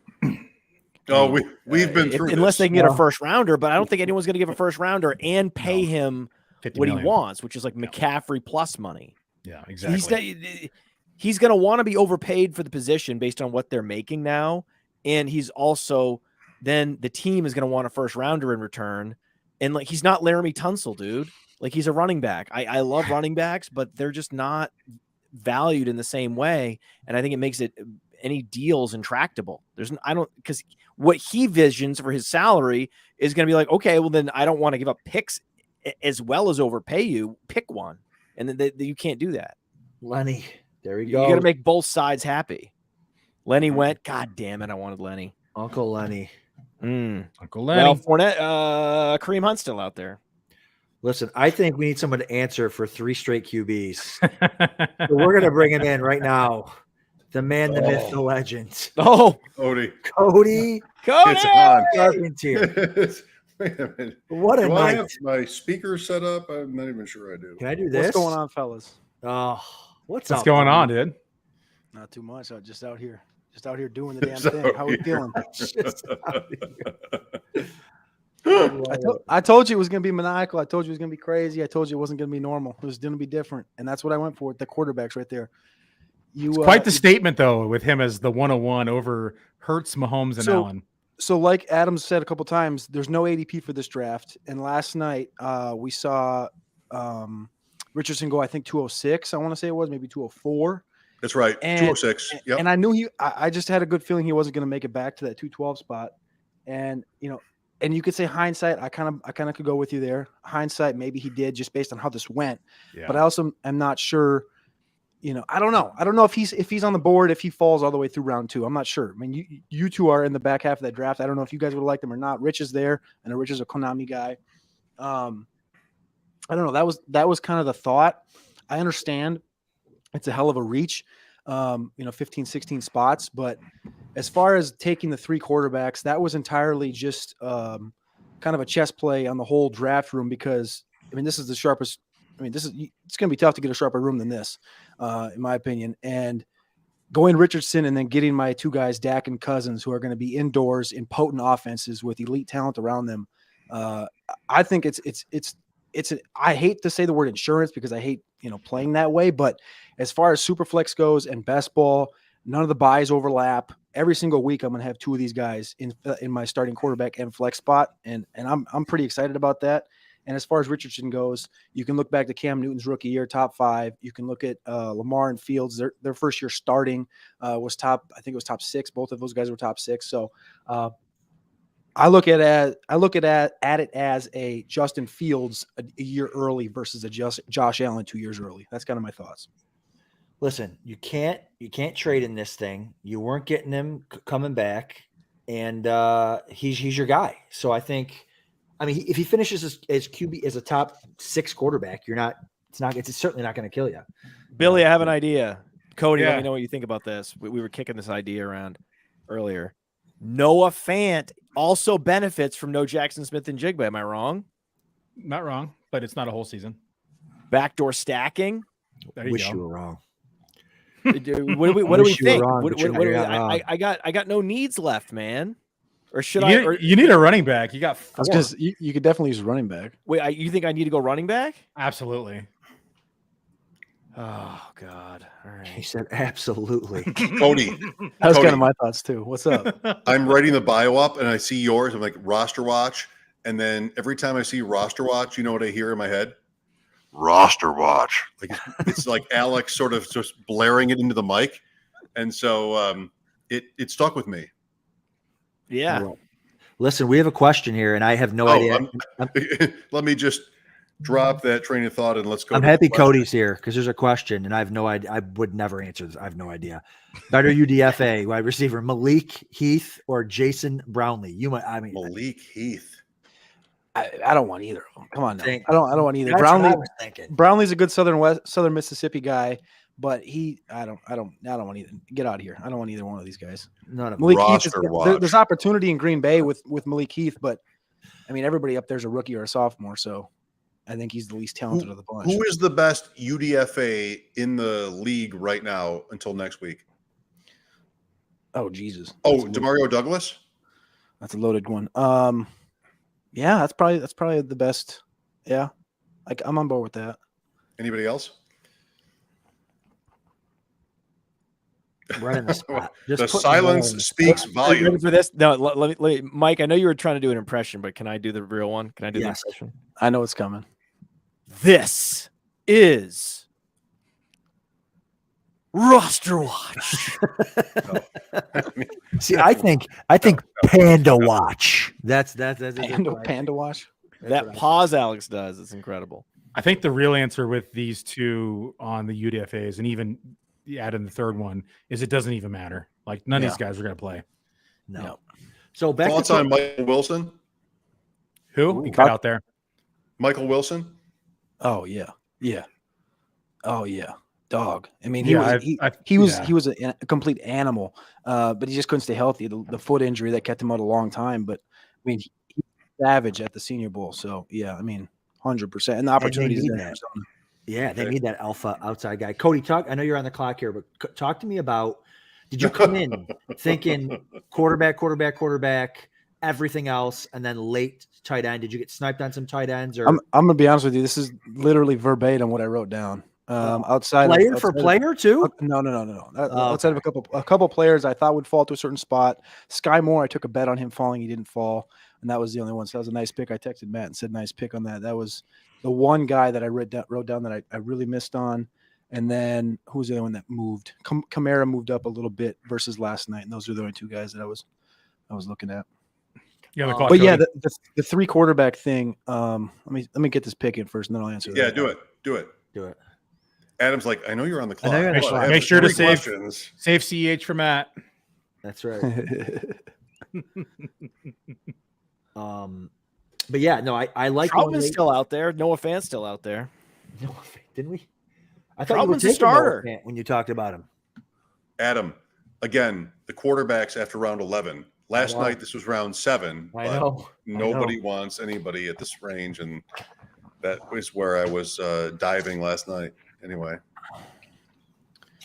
We've been through
unless
this.
they can get a first rounder, but I don't think anyone's going to give a first rounder and pay him what
million.
he wants, which is like McCaffrey plus money.
Yeah, exactly.
He's going to want to be overpaid for the position based on what they're making now. And he's also, then the team is going to want a first rounder in return. And like, he's not Laramie Tunsil, dude. Like, he's a running back. I love running backs, but they're just not valued in the same way. And I think it makes it any deals intractable. Because what he visions for his salary is going to be like, okay, well then I don't want to give up picks as well as overpay you. Pick one. And then you can't do that.
Lenny, there we go.
You got to make both sides happy. Lenny went, God damn it, I wanted Lenny.
Uncle Lenny.
Uncle Lenny.
Well, Fournette, Kareem Hunt's still out there.
Listen, I think we need someone to answer for 3 straight QBs. So we're going to bring him in right now. The man, the myth, the legend.
Oh,
Cody.
Cody
It's on.
Carpentier.
Wait a minute.
What a
Do I
night.
have my speaker set up? I'm not even sure I do.
Can I do this?
What's going on, fellas?
Oh, what's
What's
up,
going on,
buddy?
dude?
Not too much. I'm just out here doing the damn
Just
thing.
out
How we
here.
feeling?
Just out here.
I told you it was going to be maniacal. I told you it was going to be crazy. I told you it wasn't going to be normal. It was going to be different, and that's what I went for with the quarterbacks right there.
It's quite the statement, though, with him as the 101 over Hurts, Mahomes, and Allen.
So, like Adam said a couple times, there's no ADP for this draft. And last night we saw Richardson go, I think 206. I want to say it was maybe 204.
That's right.
And-
206. Yep.
And I knew I just had a good feeling he wasn't going to make it back to that 212 spot. And and you could say hindsight. I kind of could go with you there. Hindsight, maybe he did just based on how this went.
Yeah.
But I also am not sure. I don't know. I don't know if he's on the board, if he falls all the way through round 2. I'm not sure. I mean, you two are in the back half of that draft. I don't know if you guys would have liked him or not. Rich is there, and Rich is a Konami guy. I don't know. That was kind of the thought. I understand it's a hell of a reach, 15, 16 spots. But as far as taking the 3 quarterbacks, that was entirely just kind of a chess play on the whole draft room because, this is the sharpest. It's going to be tough to get a sharper room than this, in my opinion. And going Richardson and then getting my 2 guys, Dak and Cousins, who are going to be indoors in potent offenses with elite talent around them. I think I hate to say the word insurance because I hate, playing that way. But as far as Superflex goes and best ball, none of the buys overlap. Every single week, I'm going to have 2 of these guys in my starting quarterback and flex spot. And I'm pretty excited about that. And as far as Richardson goes, you can look back to Cam Newton's rookie year, top 5. You can look at Lamar and Fields. Their first year starting was top. I think it was top 6. Both of those guys were top 6. So I look at it as a Justin Fields a year early versus a Josh Allen 2 years early. That's kind of my thoughts.
Listen, you can't trade in this thing. You weren't getting him coming back, and he's your guy. So I think. If he finishes as QB as a top 6 quarterback, it's certainly not going to kill you.
Billy, I have an idea. Cody, let
Yeah.
me know what you think about this. We were kicking this idea around earlier. Noah Fant also benefits from no Jackson Smith and Jigba. Am I wrong?
Not wrong, but it's not a whole season.
Backdoor stacking.
There you
Wish
go.
you were wrong.
What do we
Wish you were
think?
wrong, but you're not wrong.
I got no needs left, man. Or should
You need a running back. You got 4.
Because you could definitely use a running back.
Wait, you think I need to go running back?
Absolutely.
Oh God! All
He
right.
said, absolutely.
Cody,
That's
Cody.
kind of my thoughts too. What's up?
I'm writing the bio up and I see yours. I'm like, roster watch. And then every time I see roster watch, you know what I hear in my head? Roster watch. Like it's like Alex sort of just blaring it into the mic. And so it stuck with me.
Yeah.
Well, listen, we have a question here, and I have no idea.
Let me just drop that train of thought and let's go.
I'm
to
happy
the question.
Cody's here because there's a question and I have no idea. I would never answer this. I have no idea. Better UDFA wide receiver Malik Heath or Jason Brownlee? You might. I mean,
Malik Heath.
I don't want either of them. Come on, now.
Thank-
I don't want either.
that's what I
Brownlee,
was thinking.
Brownlee's a good Southern Mississippi guy, but I don't want either. Get out of here. I don't want either one of these guys.
None of them.
Malik Heath
Roster watch.
there's opportunity in Green Bay with Malik Heath, but I mean everybody up there's a rookie or a sophomore, so I think he's the least talented of the bunch.
Who is the best UDFA in the league right now until next week?
Oh Jesus!
Oh, Demario Douglas.
That's a loaded one. Yeah, that's probably the best. Yeah, I'm on board with that.
Anybody else?
Right in the spot.
The
Just put
silence
them
speaks
Are you
volume.
ready for this? No, let me, Mike. I know you were trying to do an impression, but can I do the real one? Can I do
Yes.
the impression?
I know it's coming.
This is roster watch.
See, I think Panda Watch. That's
Panda Wash.
That pause Alex does. It's incredible.
I think the real answer with these two on the UDFAs, and even add in the third one, is it doesn't even matter. Like none of these guys are going to play.
No.
Yep.
So back
Thoughts
to
on Michael Wilson?
Who? He cut out there.
Michael Wilson?
Oh yeah. Oh yeah. Dog. I mean,
Yeah,
he was a complete animal, but he just couldn't stay healthy. The foot injury that kept him out a long time. But I mean, he's savage at the Senior Bowl. So yeah, I mean, 100%. And the opportunities
need
there.
that. Yeah, they need that alpha outside guy. Cody, talk. I know you're on the clock here, but talk to me about. Did you come in thinking quarterback, everything else, and then late tight end? Did you get sniped on some tight ends? Or
I'm gonna be honest with you. This is literally verbatim what I wrote down. Outside
player too.
No.
Oh,
Outside of a couple players I thought would fall to a certain spot. Sky Moore, I took a bet on him falling. He didn't fall, and that was the only one. So that was a nice pick. I texted Matt and said nice pick on that. That was the one guy that I wrote down that I really missed on. And then who was the other one that moved? Kamara moved up a little bit versus last night, and those are the only two guys that I was looking at.
Yeah, the clock,
But yeah,
Cody.
the three quarterback thing. Let me get this pick in first, and then I'll answer that.
Yeah, do it. Adam's like, I know you're on the clock.
I know you're on the
But
clock.
I have
Make sure to
3
save-
questions.
Save CH for Matt.
That's right. But yeah, no, I like
Troutman's still out there. Noah Fant's still out there.
No, didn't we? I thought you were
Troutman's a
taking Noah
starter.
Fant when you talked about him.
Adam, again, the quarterbacks after round 11. Last
Wow.
night, this was round 7.
I
but
know.
Nobody wants anybody at this range, and that was where I was diving last night. Anyway,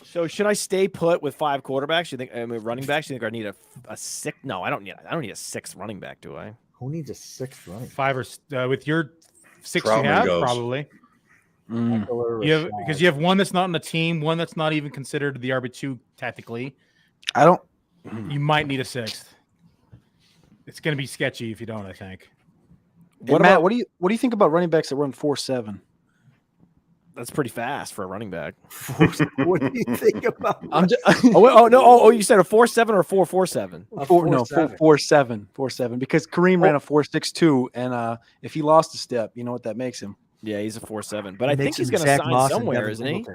So should I stay put with 5 quarterbacks? You think? I mean, running backs? You think I need a six? No, I don't need a 6th running back, do I?
Who needs a 6th running?
5 or with your 6
Troutman
you have
goes.
probably.
Mm.
You have because you have one that's not on the team, one that's not even considered the RB2 tactically.
I don't.
You might need a 6th. It's going to be sketchy if you don't. I think.
What Matt? What do you think about running backs that run 4.7?
That's pretty fast for a running back.
What do you think about?
I'm just,
Oh, you said a 4.7 or a 4.47?
4.7 because Kareem ran a 4.62, and if he lost a step, you know what that makes him.
Yeah, he's a 4.7, but I think he's going to sign somewhere, isn't he?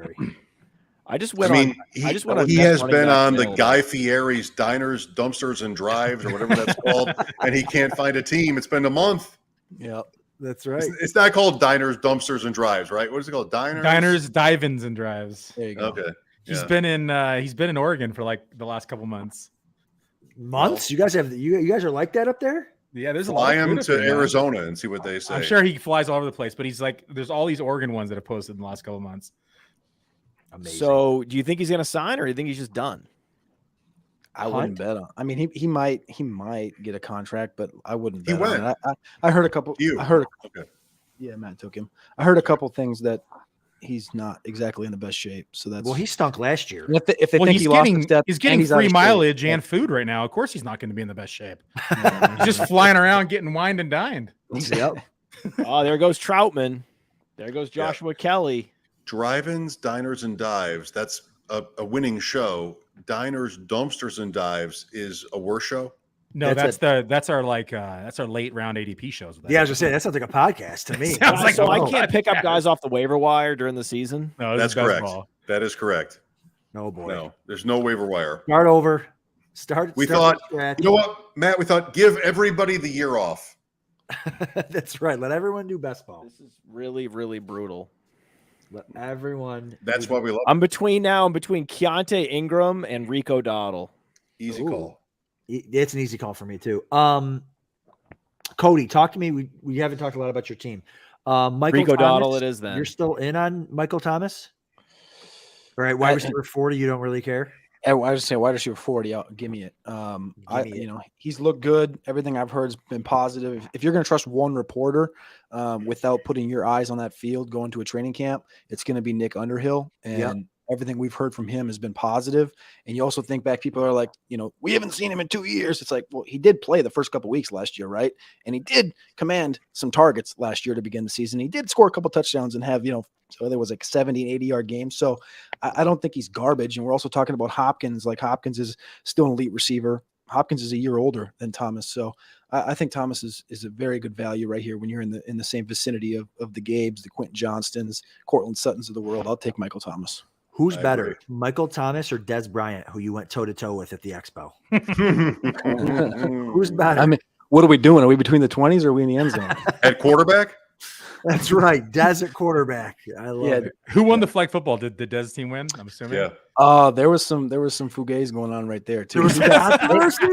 I just went on.
he
just went on
he
best
has
running
been
back
on the
available.
Guy Fieri's Diners, Dumpsters, and Drives, or whatever that's called, and he can't find a team. It's been a month.
Yeah,
That's right.
It's not called Diners, Dumpsters, and Drives, right? What is it called?
Diners, dive-ins, and drives.
there you go.
Okay.
He's
Yeah.
been in Oregon for like the last couple months.
Months? You guys are like that up there?
Yeah, there's a
Fly
lot of
him
food
to
up there, man.
Arizona and see what they say.
I'm sure he flies all over the place, but he's like, there's all these Oregon ones that have posted in the last couple of months.
Amazing.
So, do you think he's going to sign, or do you think he's just done?
I wouldn't bet on. I mean, he might get a contract, but I wouldn't.
He
Bet on
went.
it. I heard a couple.
You.
I heard.
Okay.
Yeah, Matt took him. I heard a couple things that he's not exactly in the best shape. So that's
well, he stunk last year.
if they
Well,
think he lost a step,
he's
and
getting
out of
free
shape.
mileage
Yeah.
and food right now. Of course, he's not going to be in the best shape. He's just flying around, getting wined and dined.
Yep.
Oh, there goes Troutman. There goes Joshua Kelly.
Drive-ins, diners, and dives. That's a winning show. Diners, Dumpsters, and Dives is a worse show.
No,
That's
that's our late round ADP shows.
Yeah, I was just saying that sounds like a podcast to me.
Sounds like
So
a
I
podcast.
can't pick up guys off the waiver wire during the season.
No,
That's
this is best
correct.
ball.
That is correct.
Oh boy.
No, there's no waiver wire.
Start over.
We
start
thought,
from scratch.
you know what, Matt? We thought give everybody the year off.
That's right. Let everyone do best ball.
This is really, really brutal.
Let everyone.
That's
do
why we love
I'm between Keontae Ingram and Rico Dowdle.
easy
Ooh.
call.
It's an easy call for me too. Cody, talk to me. We haven't talked a lot about your team. Michael
Rico
Thomas,
Dowdle it is then.
You're still in on Michael Thomas? All right, wide receiver 40, you don't really care?
I was just saying wide receiver 40. Give me it. He's looked good. Everything I've heard has been positive. If you're going to trust one reporter without putting your eyes on that field going to a training camp, it's going to be Nick Underhill. And everything we've heard from him has been positive. And you also think back, people are like, we haven't seen him in 2 years. It's like, well, he did play the first couple of weeks last year, right? And he did command some targets last year to begin the season. He did score a couple touchdowns and have, so there was like 70 and 80-yard games. So I don't think he's garbage. And we're also talking about Hopkins. Like, Hopkins is still an elite receiver. Hopkins is a year older than Thomas. So I think Thomas is a very good value right here when you're in the same vicinity of the Gabes, the Quentin Johnstons, Cortland Suttons of the world. I'll take Michael Thomas.
Who's
I
better,
agree.
Michael Thomas or Des Bryant, who you went toe-to-toe with at the Expo? Who's better?
I mean, what are we doing? Are we between the 20s or are we in the end zone?
At quarterback?
That's right. Des at quarterback. I love it.
Who won the flag football? Did the Des team win? I'm assuming.
Yeah.
There was some fugazi going on right there too.
Controversy?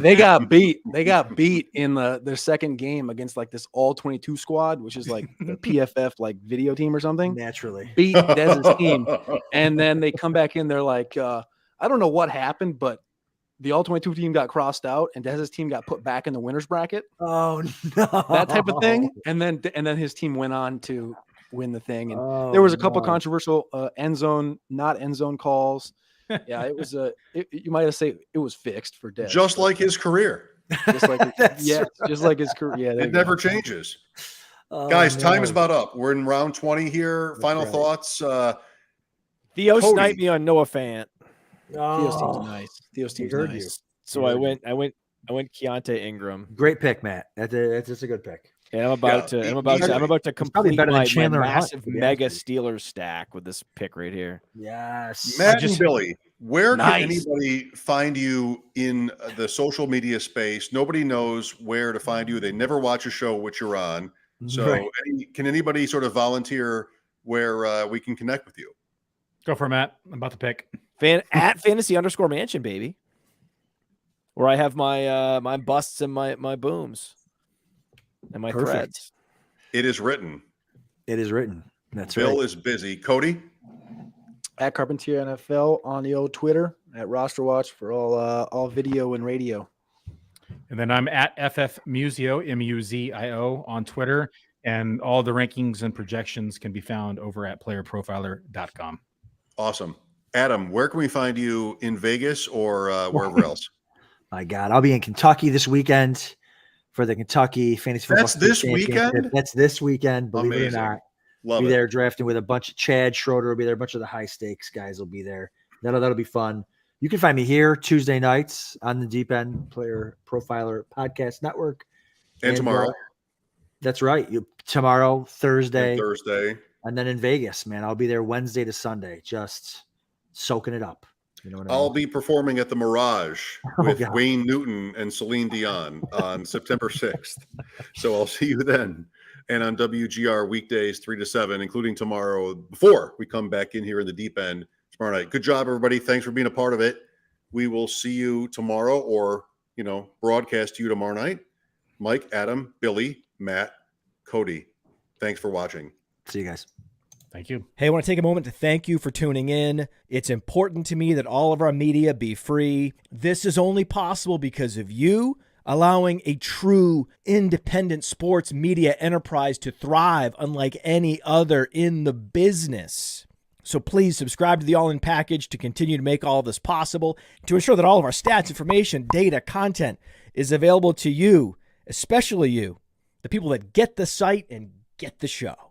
They got beat. They got beat in their second game against like this all 22 squad, which is like the PFF like video team or something.
Naturally.
Beat Dez's team, and then they come back in. They're like, I don't know what happened, but the all 22 team got crossed out, and Dez's team got put back in the winners bracket.
Oh no!
That type of thing. And then his team went on to win the thing. And there was a couple controversial not end zone calls. Yeah, it was you might have say it was fixed for Dez.
Just like his career.
Just like just like his career. Yeah,
It never changes. Guys, time is about up. We're in round 20 here.
That's
Final
right.
thoughts.
Theo
Cody.
sniped me on Noah Fant.
Theo's team's nice. Theo's team's
heard
nice.
So I went Keontae Ingram.
Great pick, Matt. That's a good pick.
And I'm about
Yeah,
to
probably
complete
better than
my
Chandler Hunt,
massive
to be
mega
honest
Steelers stack with this pick right here.
Yes.
Matt and Billy, where
Nice.
can anybody find you in the social media space? Nobody knows where to find you. They never watch a show which you're on. So
Right.
can anybody sort of volunteer where we can connect with you?
Go for it, Matt. I'm about to pick.
At fantasy_mansion, baby. Where I have my my busts and my booms and my
Perfect.
threads.
It is written.
It is written. That's
Bill
right.
is busy. Cody?
At Carpentier NFL on the old Twitter, at Roster Watch for all video and radio.
And then I'm at FF Muzio, Muzio on Twitter. And all the rankings and projections can be found over at PlayerProfiler.com.
Awesome. Adam, where can we find you in Vegas or wherever else?
My God, I'll be in Kentucky this weekend for the Kentucky Fantasy Football
That's this
State Championship.
weekend?
That's this weekend. Believe it or
Amazing.
not,
Love
be
it.
there drafting with a bunch of Chad Schroeder will be there. A bunch of the high stakes guys will be there. That'll be fun. You can find me here Tuesday nights on the Deep End Player Profiler Podcast Network.
And tomorrow.
That's right. Tomorrow, Thursday,
And Thursday.
and then in Vegas, man. I'll be there Wednesday to Sunday, just soaking it up. You know what I
I'll
mean?
be performing at the Mirage
Oh,
with
God.
Wayne Newton and Celine Dion on September 6th. So I'll see you then. And on WGR weekdays 3 to 7, including tomorrow, before we come back in here in the Deep End tomorrow night. Good job, everybody. Thanks for being a part of it. We will see you tomorrow or, broadcast to you tomorrow night. Mike, Adam, Billy, Matt, Cody. Thanks for watching.
See you guys.
Thank you.
Hey, I want to take a moment to thank you for tuning in. It's important to me that all of our media be free. This is only possible because of you allowing a true independent sports media enterprise to thrive unlike any other in the business. So please subscribe to the All In Package to continue to make all of this possible, to ensure that all of our stats, information, data, content is available to you, especially you, the people that get the site and get the show.